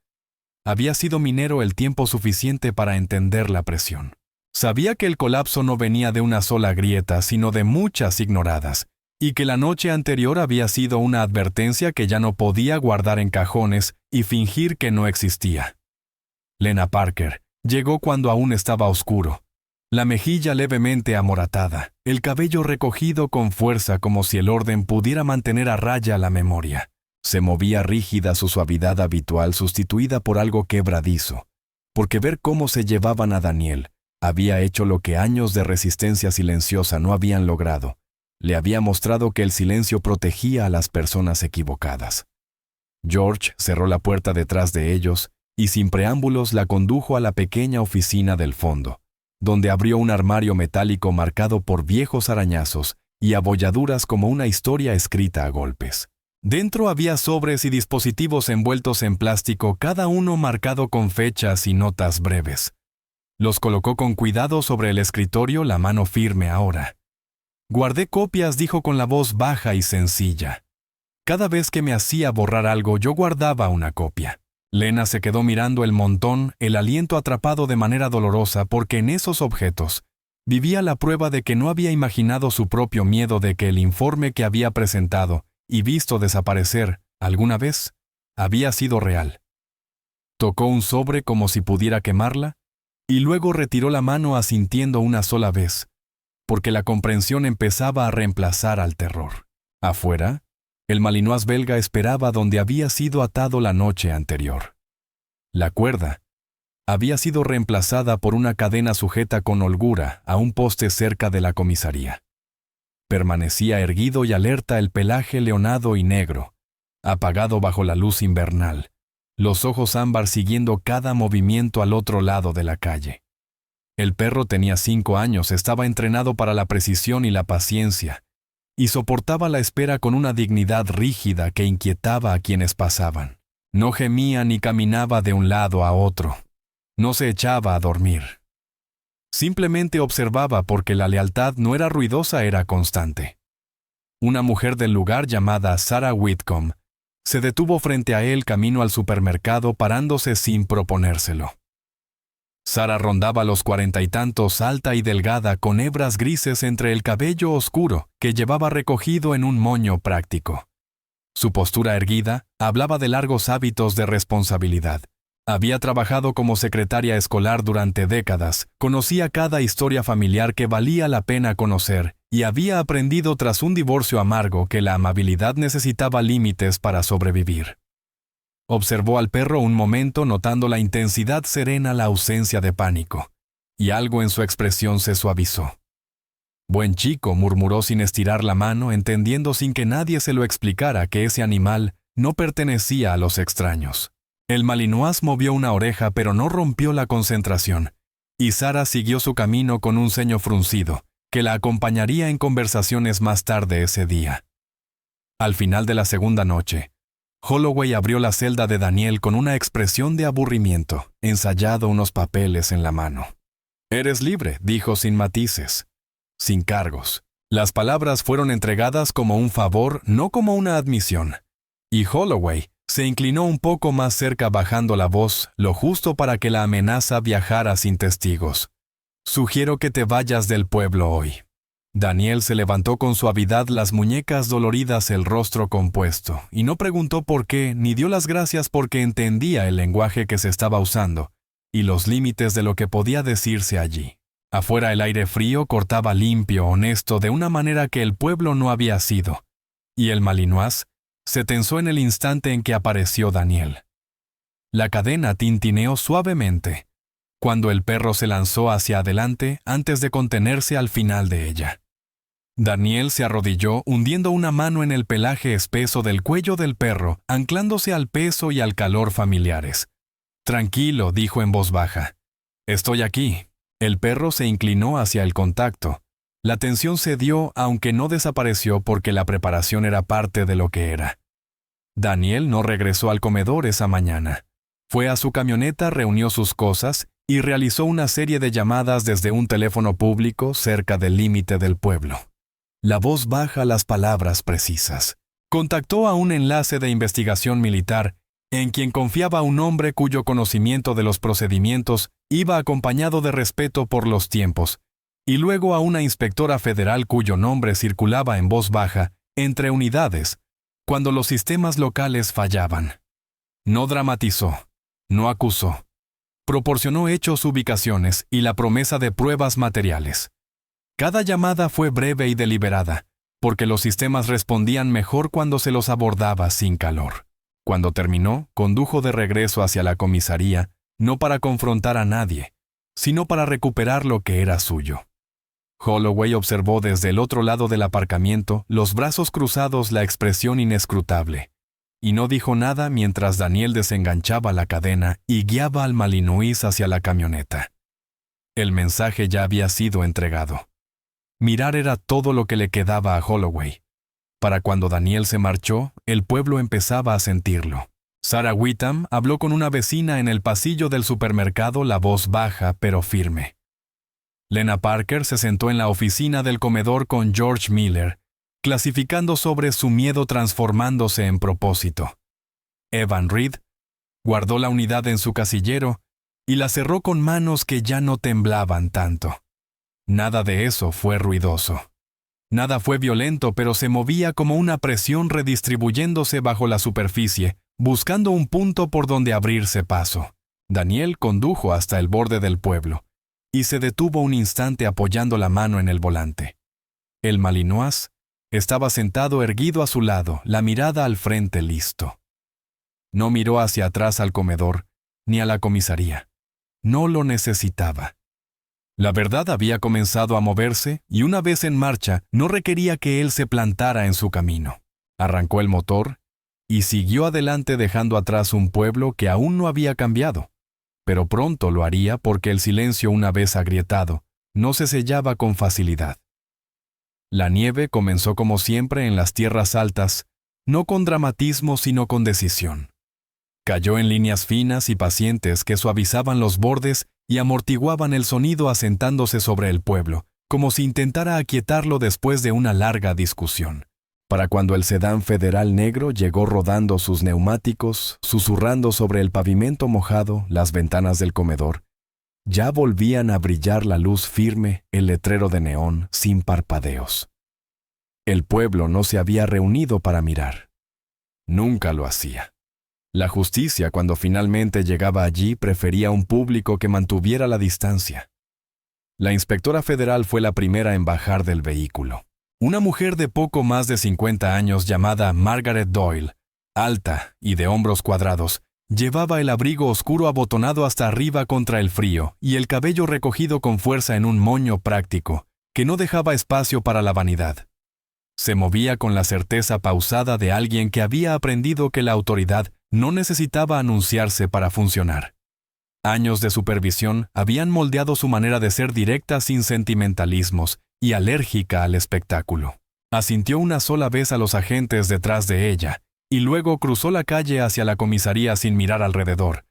había sido minero el tiempo suficiente para entender la presión. Sabía que el colapso no venía de una sola grieta, sino de muchas ignoradas, y que la noche anterior había sido una advertencia que ya no podía guardar en cajones y fingir que no existía. Lena Parker llegó cuando aún estaba oscuro, la mejilla levemente amoratada, el cabello recogido con fuerza como si el orden pudiera mantener a raya la memoria. Se movía rígida, su suavidad habitual sustituida por algo quebradizo, porque ver cómo se llevaban a Daniel había hecho lo que años de resistencia silenciosa no habían logrado, Le había mostrado que el silencio protegía a las personas equivocadas. George cerró la puerta detrás de ellos y sin preámbulos la condujo a la pequeña oficina del fondo, donde abrió un armario metálico marcado por viejos arañazos y abolladuras como una historia escrita a golpes. Dentro había sobres y dispositivos envueltos en plástico, cada uno marcado con fechas y notas breves. Los colocó con cuidado sobre el escritorio, la mano firme ahora. Guardé copias, dijo con la voz baja y sencilla. Cada vez que me hacía borrar algo, yo guardaba una copia. Lena se quedó mirando el montón, el aliento atrapado de manera dolorosa, porque en esos objetos vivía la prueba de que no había imaginado su propio miedo de que el informe que había presentado y visto desaparecer alguna vez había sido real. Tocó un sobre como si pudiera quemarla y luego retiró la mano asintiendo una sola vez, porque la comprensión empezaba a reemplazar al terror. Afuera, el malinois belga esperaba donde había sido atado la noche anterior. La cuerda había sido reemplazada por una cadena sujeta con holgura a un poste cerca de la comisaría. Permanecía erguido y alerta, el pelaje leonado y negro, apagado bajo la luz invernal, los ojos ámbar siguiendo cada movimiento al otro lado de la calle. El perro tenía 5 años, estaba entrenado para la precisión y la paciencia, y soportaba la espera con una dignidad rígida que inquietaba a quienes pasaban. No gemía ni caminaba de un lado a otro. No se echaba a dormir. Simplemente observaba porque la lealtad no era ruidosa, era constante. Una mujer del lugar llamada Sarah Whitcomb se detuvo frente a él camino al supermercado, parándose sin proponérselo. Sarah rondaba los 40 y tantos, alta y delgada, con hebras grises entre el cabello oscuro que llevaba recogido en un moño práctico. Su postura erguida hablaba de largos hábitos de responsabilidad. Había trabajado como secretaria escolar durante décadas, conocía cada historia familiar que valía la pena conocer y había aprendido tras un divorcio amargo que la amabilidad necesitaba límites para sobrevivir. Observó al perro un momento, notando la intensidad serena, la ausencia de pánico, y algo en su expresión se suavizó. «Buen chico», murmuró sin estirar la mano, entendiendo sin que nadie se lo explicara que ese animal no pertenecía a los extraños. El malinois movió una oreja, pero no rompió la concentración, y Sarah siguió su camino con un ceño fruncido, que la acompañaría en conversaciones más tarde ese día. Al final de la segunda noche, Holloway abrió la celda de Daniel con una expresión de aburrimiento, ensayado unos papeles en la mano. «Eres libre», dijo sin matices, sin cargos. Las palabras fueron entregadas como un favor, no como una admisión. Y Holloway se inclinó un poco más cerca bajando la voz, lo justo para que la amenaza viajara sin testigos. «Sugiero que te vayas del pueblo hoy». Daniel se levantó con suavidad, las muñecas doloridas, el rostro compuesto, y no preguntó por qué, ni dio las gracias porque entendía el lenguaje que se estaba usando y los límites de lo que podía decirse allí. Afuera el aire frío cortaba limpio, honesto, de una manera que el pueblo no había sido, y el malinois se tensó en el instante en que apareció Daniel. La cadena tintineó suavemente cuando el perro se lanzó hacia adelante antes de contenerse al final de ella. Daniel se arrodilló, hundiendo una mano en el pelaje espeso del cuello del perro, anclándose al peso y al calor familiares. «Tranquilo», dijo en voz baja. «Estoy aquí». El perro se inclinó hacia el contacto. La tensión cedió, aunque no desapareció porque la preparación era parte de lo que era. Daniel no regresó al comedor esa mañana. Fue a su camioneta, reunió sus cosas y realizó una serie de llamadas desde un teléfono público cerca del límite del pueblo. La voz baja, las palabras precisas. Contactó a un enlace de investigación militar en quien confiaba un hombre cuyo conocimiento de los procedimientos iba acompañado de respeto por los tiempos, y luego a una inspectora federal cuyo nombre circulaba en voz baja entre unidades cuando los sistemas locales fallaban. No dramatizó, no acusó. Proporcionó hechos, ubicaciones y la promesa de pruebas materiales. Cada llamada fue breve y deliberada, porque los sistemas respondían mejor cuando se los abordaba sin calor. Cuando terminó, condujo de regreso hacia la comisaría, no para confrontar a nadie, sino para recuperar lo que era suyo. Holloway observó desde el otro lado del aparcamiento, los brazos cruzados, la expresión inescrutable, y no dijo nada mientras Daniel desenganchaba la cadena y guiaba al Malinois hacia la camioneta. El mensaje ya había sido entregado. Mirar era todo lo que le quedaba a Holloway. Para cuando Daniel se marchó, el pueblo empezaba a sentirlo. Sarah Whitham habló con una vecina en el pasillo del supermercado, la voz baja pero firme. Lena Parker se sentó en la oficina del comedor con George Miller, clasificando sobre su miedo transformándose en propósito. Evan Reed guardó la unidad en su casillero y la cerró con manos que ya no temblaban tanto. Nada de eso fue ruidoso. Nada fue violento, pero se movía como una presión redistribuyéndose bajo la superficie, buscando un punto por donde abrirse paso. Daniel condujo hasta el borde del pueblo y se detuvo un instante apoyando la mano en el volante. El Malinois estaba sentado erguido a su lado, la mirada al frente, listo. No miró hacia atrás al comedor, ni a la comisaría. No lo necesitaba. La verdad había comenzado a moverse y una vez en marcha no requería que él se plantara en su camino. Arrancó el motor y siguió adelante dejando atrás un pueblo que aún no había cambiado. Pero pronto lo haría porque el silencio, una vez agrietado, no se sellaba con facilidad. La nieve comenzó como siempre en las tierras altas, no con dramatismo sino con decisión. Cayó en líneas finas y pacientes que suavizaban los bordes y amortiguaban el sonido asentándose sobre el pueblo, como si intentara aquietarlo después de una larga discusión. Para cuando el sedán federal negro llegó rodando sus neumáticos, susurrando sobre el pavimento mojado, las ventanas del comedor, ya volvían a brillar la luz firme, el letrero de neón, sin parpadeos. El pueblo no se había reunido para mirar. Nunca lo hacía. La justicia, cuando finalmente llegaba allí, prefería un público que mantuviera la distancia. La inspectora federal fue la primera en bajar del vehículo. Una mujer de poco más de 50 años llamada Margaret Doyle, alta y de hombros cuadrados, llevaba el abrigo oscuro abotonado hasta arriba contra el frío y el cabello recogido con fuerza en un moño práctico, que no dejaba espacio para la vanidad. Se movía con la certeza pausada de alguien que había aprendido que la autoridad no necesitaba anunciarse para funcionar. Años de supervisión habían moldeado su manera de ser directa sin sentimentalismos y alérgica al espectáculo. Asintió una sola vez a los agentes detrás de ella y luego cruzó la calle hacia la comisaría sin mirar alrededor,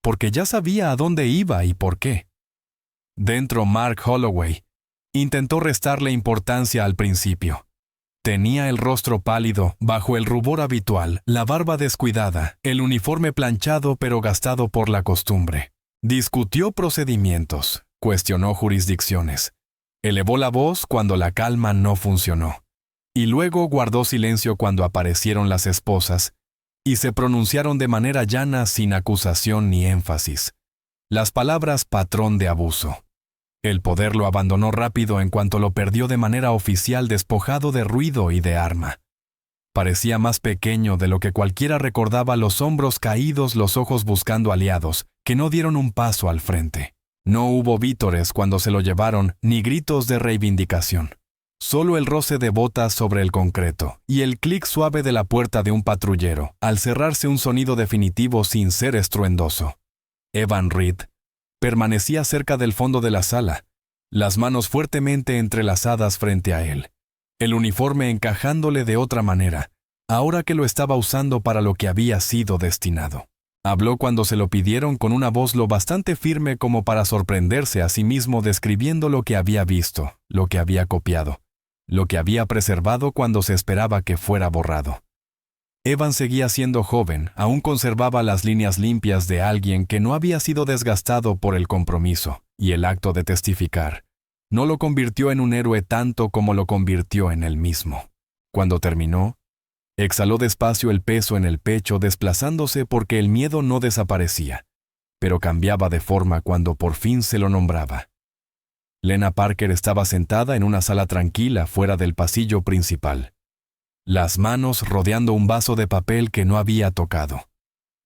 porque ya sabía a dónde iba y por qué. Dentro, Mark Holloway intentó restarle importancia al principio. Tenía el rostro pálido, bajo el rubor habitual, la barba descuidada, el uniforme planchado pero gastado por la costumbre. Discutió procedimientos, cuestionó jurisdicciones, elevó la voz cuando la calma no funcionó, y luego guardó silencio cuando aparecieron las esposas, y se pronunciaron de manera llana sin acusación ni énfasis. Las palabras patrón de abuso. El poder lo abandonó rápido en cuanto lo perdió de manera oficial, despojado de ruido y de arma. Parecía más pequeño de lo que cualquiera recordaba, los hombros caídos, los ojos buscando aliados, que no dieron un paso al frente. No hubo vítores cuando se lo llevaron, ni gritos de reivindicación. Solo el roce de botas sobre el concreto y el clic suave de la puerta de un patrullero, al cerrarse, un sonido definitivo sin ser estruendoso. Evan Reed permanecía cerca del fondo de la sala, las manos fuertemente entrelazadas frente a él, el uniforme encajándole de otra manera, ahora que lo estaba usando para lo que había sido destinado. Habló cuando se lo pidieron con una voz lo bastante firme como para sorprenderse a sí mismo, describiendo lo que había visto, lo que había copiado, lo que había preservado cuando se esperaba que fuera borrado. Evan seguía siendo joven, aún conservaba las líneas limpias de alguien que no había sido desgastado por el compromiso y el acto de testificar. No lo convirtió en un héroe tanto como lo convirtió en él mismo. Cuando terminó, exhaló despacio el peso en el pecho, desplazándose porque el miedo no desaparecía, pero cambiaba de forma cuando por fin se lo nombraba. Lena Parker estaba sentada en una sala tranquila fuera del pasillo principal, las manos rodeando un vaso de papel que no había tocado.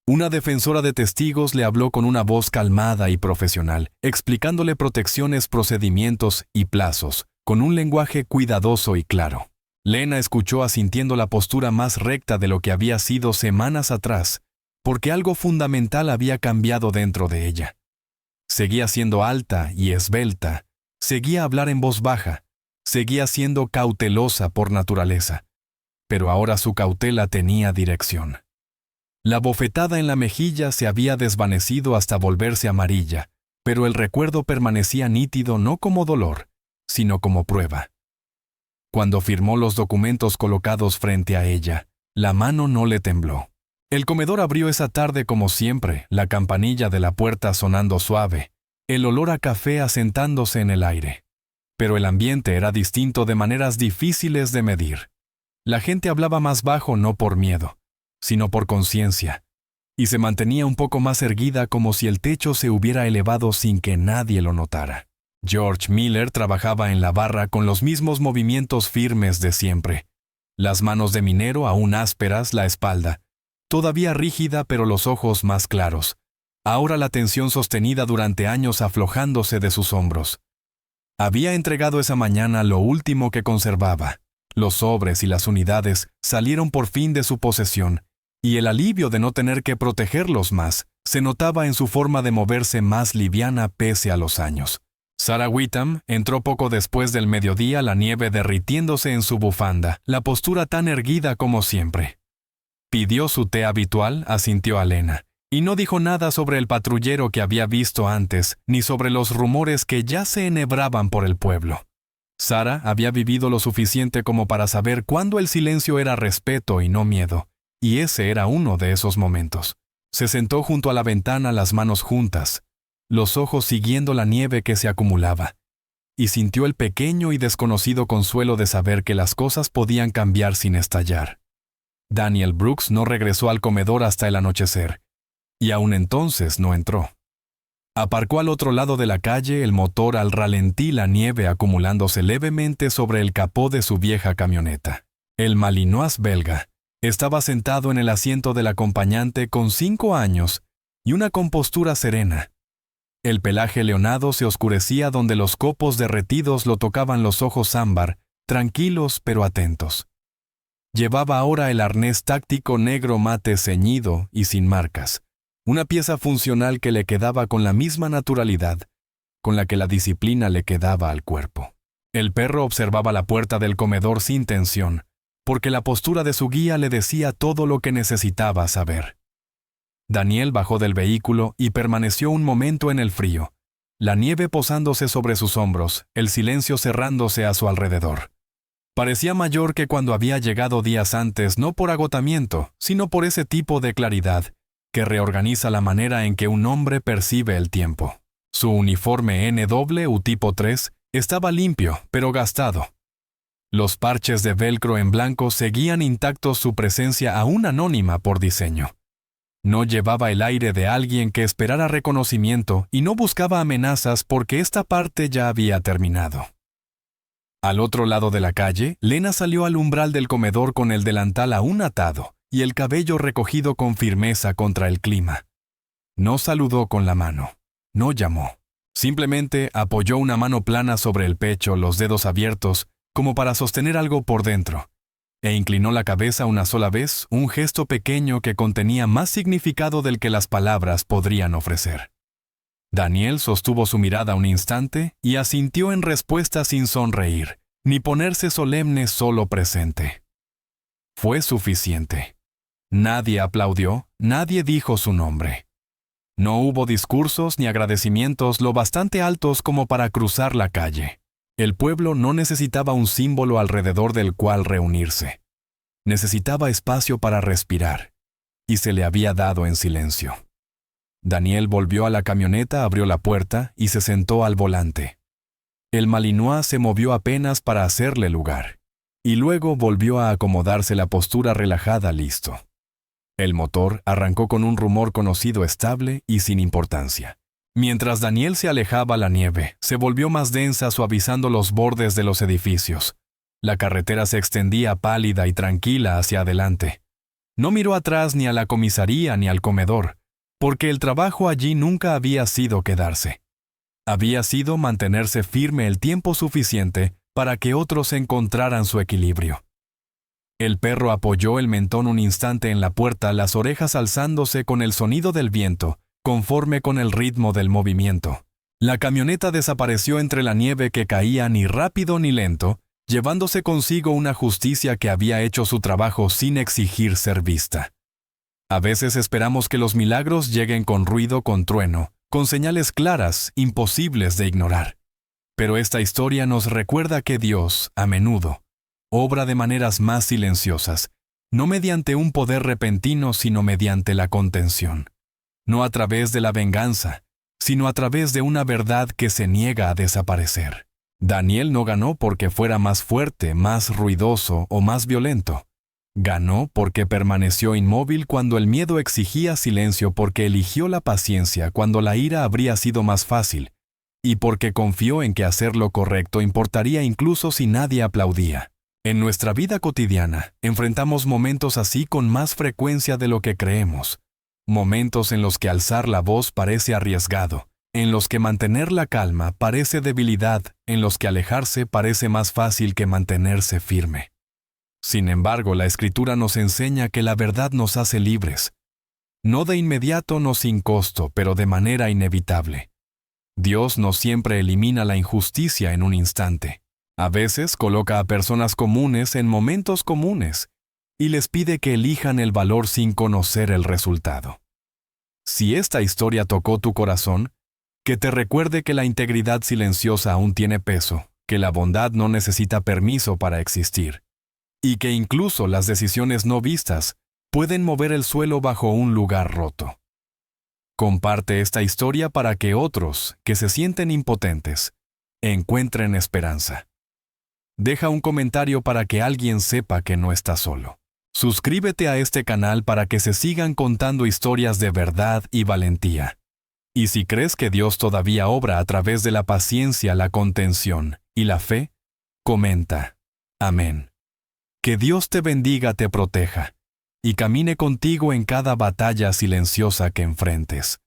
Una defensora de testigos le habló con una voz calmada y profesional, explicándole protecciones, procedimientos y plazos, con un lenguaje cuidadoso y claro. Lena escuchó asintiendo la postura más recta de lo que había sido semanas atrás, porque algo fundamental había cambiado dentro de ella. Seguía siendo alta y esbelta, seguía a hablar en voz baja, seguía siendo cautelosa por naturaleza, pero ahora su cautela tenía dirección. La bofetada en la mejilla se había desvanecido hasta volverse amarilla, pero el recuerdo permanecía nítido no como dolor, sino como prueba. Cuando firmó los documentos colocados frente a ella, la mano no le tembló. El comedor abrió esa tarde como siempre, la campanilla de la puerta sonando suave, el olor a café asentándose en el aire. Pero el ambiente era distinto de maneras difíciles de medir. La gente hablaba más bajo no por miedo, sino por conciencia, y se mantenía un poco más erguida como si el techo se hubiera elevado sin que nadie lo notara. George Miller trabajaba en la barra con los mismos movimientos firmes de siempre. Las manos de minero aún ásperas, la espalda, todavía rígida pero los ojos más claros. Ahora la tensión sostenida durante años aflojándose de sus hombros. Había entregado esa mañana lo último que conservaba. Los sobres y las unidades salieron por fin de su posesión, y el alivio de no tener que protegerlos más se notaba en su forma de moverse más liviana pese a los años. Sarah Whitham entró poco después del mediodía, la nieve derritiéndose en su bufanda, la postura tan erguida como siempre. Pidió su té habitual, asintió a Lena, y no dijo nada sobre el patrullero que había visto antes, ni sobre los rumores que ya se enhebraban por el pueblo. Sarah había vivido lo suficiente como para saber cuándo el silencio era respeto y no miedo, y ese era uno de esos momentos. Se sentó junto a la ventana, las manos juntas, los ojos siguiendo la nieve que se acumulaba, y sintió el pequeño y desconocido consuelo de saber que las cosas podían cambiar sin estallar. Daniel Brooks no regresó al comedor hasta el anochecer, y aún entonces no entró. Aparcó al otro lado de la calle, el motor al ralentí, la nieve acumulándose levemente sobre el capó de su vieja camioneta. El Malinois belga estaba sentado en el asiento del acompañante con 5 años y una compostura serena. El pelaje leonado se oscurecía donde los copos derretidos lo tocaban los ojos ámbar, tranquilos pero atentos. Llevaba ahora el arnés táctico negro mate ceñido y sin marcas, una pieza funcional que le quedaba con la misma naturalidad con la que la disciplina le quedaba al cuerpo. El perro observaba la puerta del comedor sin tensión, porque la postura de su guía le decía todo lo que necesitaba saber. Daniel bajó del vehículo y permaneció un momento en el frío, la nieve posándose sobre sus hombros, el silencio cerrándose a su alrededor. Parecía mayor que cuando había llegado días antes, no por agotamiento, sino por ese tipo de claridad que reorganiza la manera en que un hombre percibe el tiempo. Su uniforme NW tipo 3 estaba limpio, pero gastado. Los parches de velcro en blanco seguían intactos, su presencia aún anónima por diseño. No llevaba el aire de alguien que esperara reconocimiento y no buscaba amenazas porque esta parte ya había terminado. Al otro lado de la calle, Lena salió al umbral del comedor con el delantal aún atado y el cabello recogido con firmeza contra el clima. No saludó con la mano, no llamó. Simplemente apoyó una mano plana sobre el pecho, los dedos abiertos, como para sostener algo por dentro, e inclinó la cabeza una sola vez, un gesto pequeño que contenía más significado del que las palabras podrían ofrecer. Daniel sostuvo su mirada un instante y asintió en respuesta sin sonreír, ni ponerse solemne, solo presente. Fue suficiente. Nadie aplaudió, nadie dijo su nombre. No hubo discursos ni agradecimientos lo bastante altos como para cruzar la calle. El pueblo no necesitaba un símbolo alrededor del cual reunirse. Necesitaba espacio para respirar, y se le había dado en silencio. Daniel volvió a la camioneta, abrió la puerta y se sentó al volante. El Malinois se movió apenas para hacerle lugar, y luego volvió a acomodarse la postura relajada, listo. El motor arrancó con un rumor conocido, estable y sin importancia. Mientras Daniel se alejaba, la nieve se volvió más densa, suavizando los bordes de los edificios. La carretera se extendía pálida y tranquila hacia adelante. No miró atrás ni a la comisaría ni al comedor, porque el trabajo allí nunca había sido quedarse. Había sido mantenerse firme el tiempo suficiente para que otros encontraran su equilibrio. El perro apoyó el mentón un instante en la puerta, las orejas alzándose con el sonido del viento, conforme con el ritmo del movimiento. La camioneta desapareció entre la nieve que caía ni rápido ni lento, llevándose consigo una justicia que había hecho su trabajo sin exigir ser vista. A veces esperamos que los milagros lleguen con ruido, con trueno, con señales claras, imposibles de ignorar. Pero esta historia nos recuerda que Dios, a menudo, obra de maneras más silenciosas, no mediante un poder repentino, sino mediante la contención. No a través de la venganza, sino a través de una verdad que se niega a desaparecer. Daniel no ganó porque fuera más fuerte, más ruidoso o más violento. Ganó porque permaneció inmóvil cuando el miedo exigía silencio, porque eligió la paciencia cuando la ira habría sido más fácil, y porque confió en que hacer lo correcto importaría incluso si nadie aplaudía. En nuestra vida cotidiana, enfrentamos momentos así con más frecuencia de lo que creemos. Momentos en los que alzar la voz parece arriesgado, en los que mantener la calma parece debilidad, en los que alejarse parece más fácil que mantenerse firme. Sin embargo, la Escritura nos enseña que la verdad nos hace libres. No de inmediato, no sin costo, pero de manera inevitable. Dios no siempre elimina la injusticia en un instante. A veces coloca a personas comunes en momentos comunes y les pide que elijan el valor sin conocer el resultado. Si esta historia tocó tu corazón, que te recuerde que la integridad silenciosa aún tiene peso, que la bondad no necesita permiso para existir, y que incluso las decisiones no vistas pueden mover el suelo bajo un lugar roto. Comparte esta historia para que otros, que se sienten impotentes, encuentren esperanza. Deja un comentario para que alguien sepa que no está solo. Suscríbete a este canal para que se sigan contando historias de verdad y valentía. Y si crees que Dios todavía obra a través de la paciencia, la contención y la fe, comenta. Amén. Que Dios te bendiga, te proteja, y camine contigo en cada batalla silenciosa que enfrentes.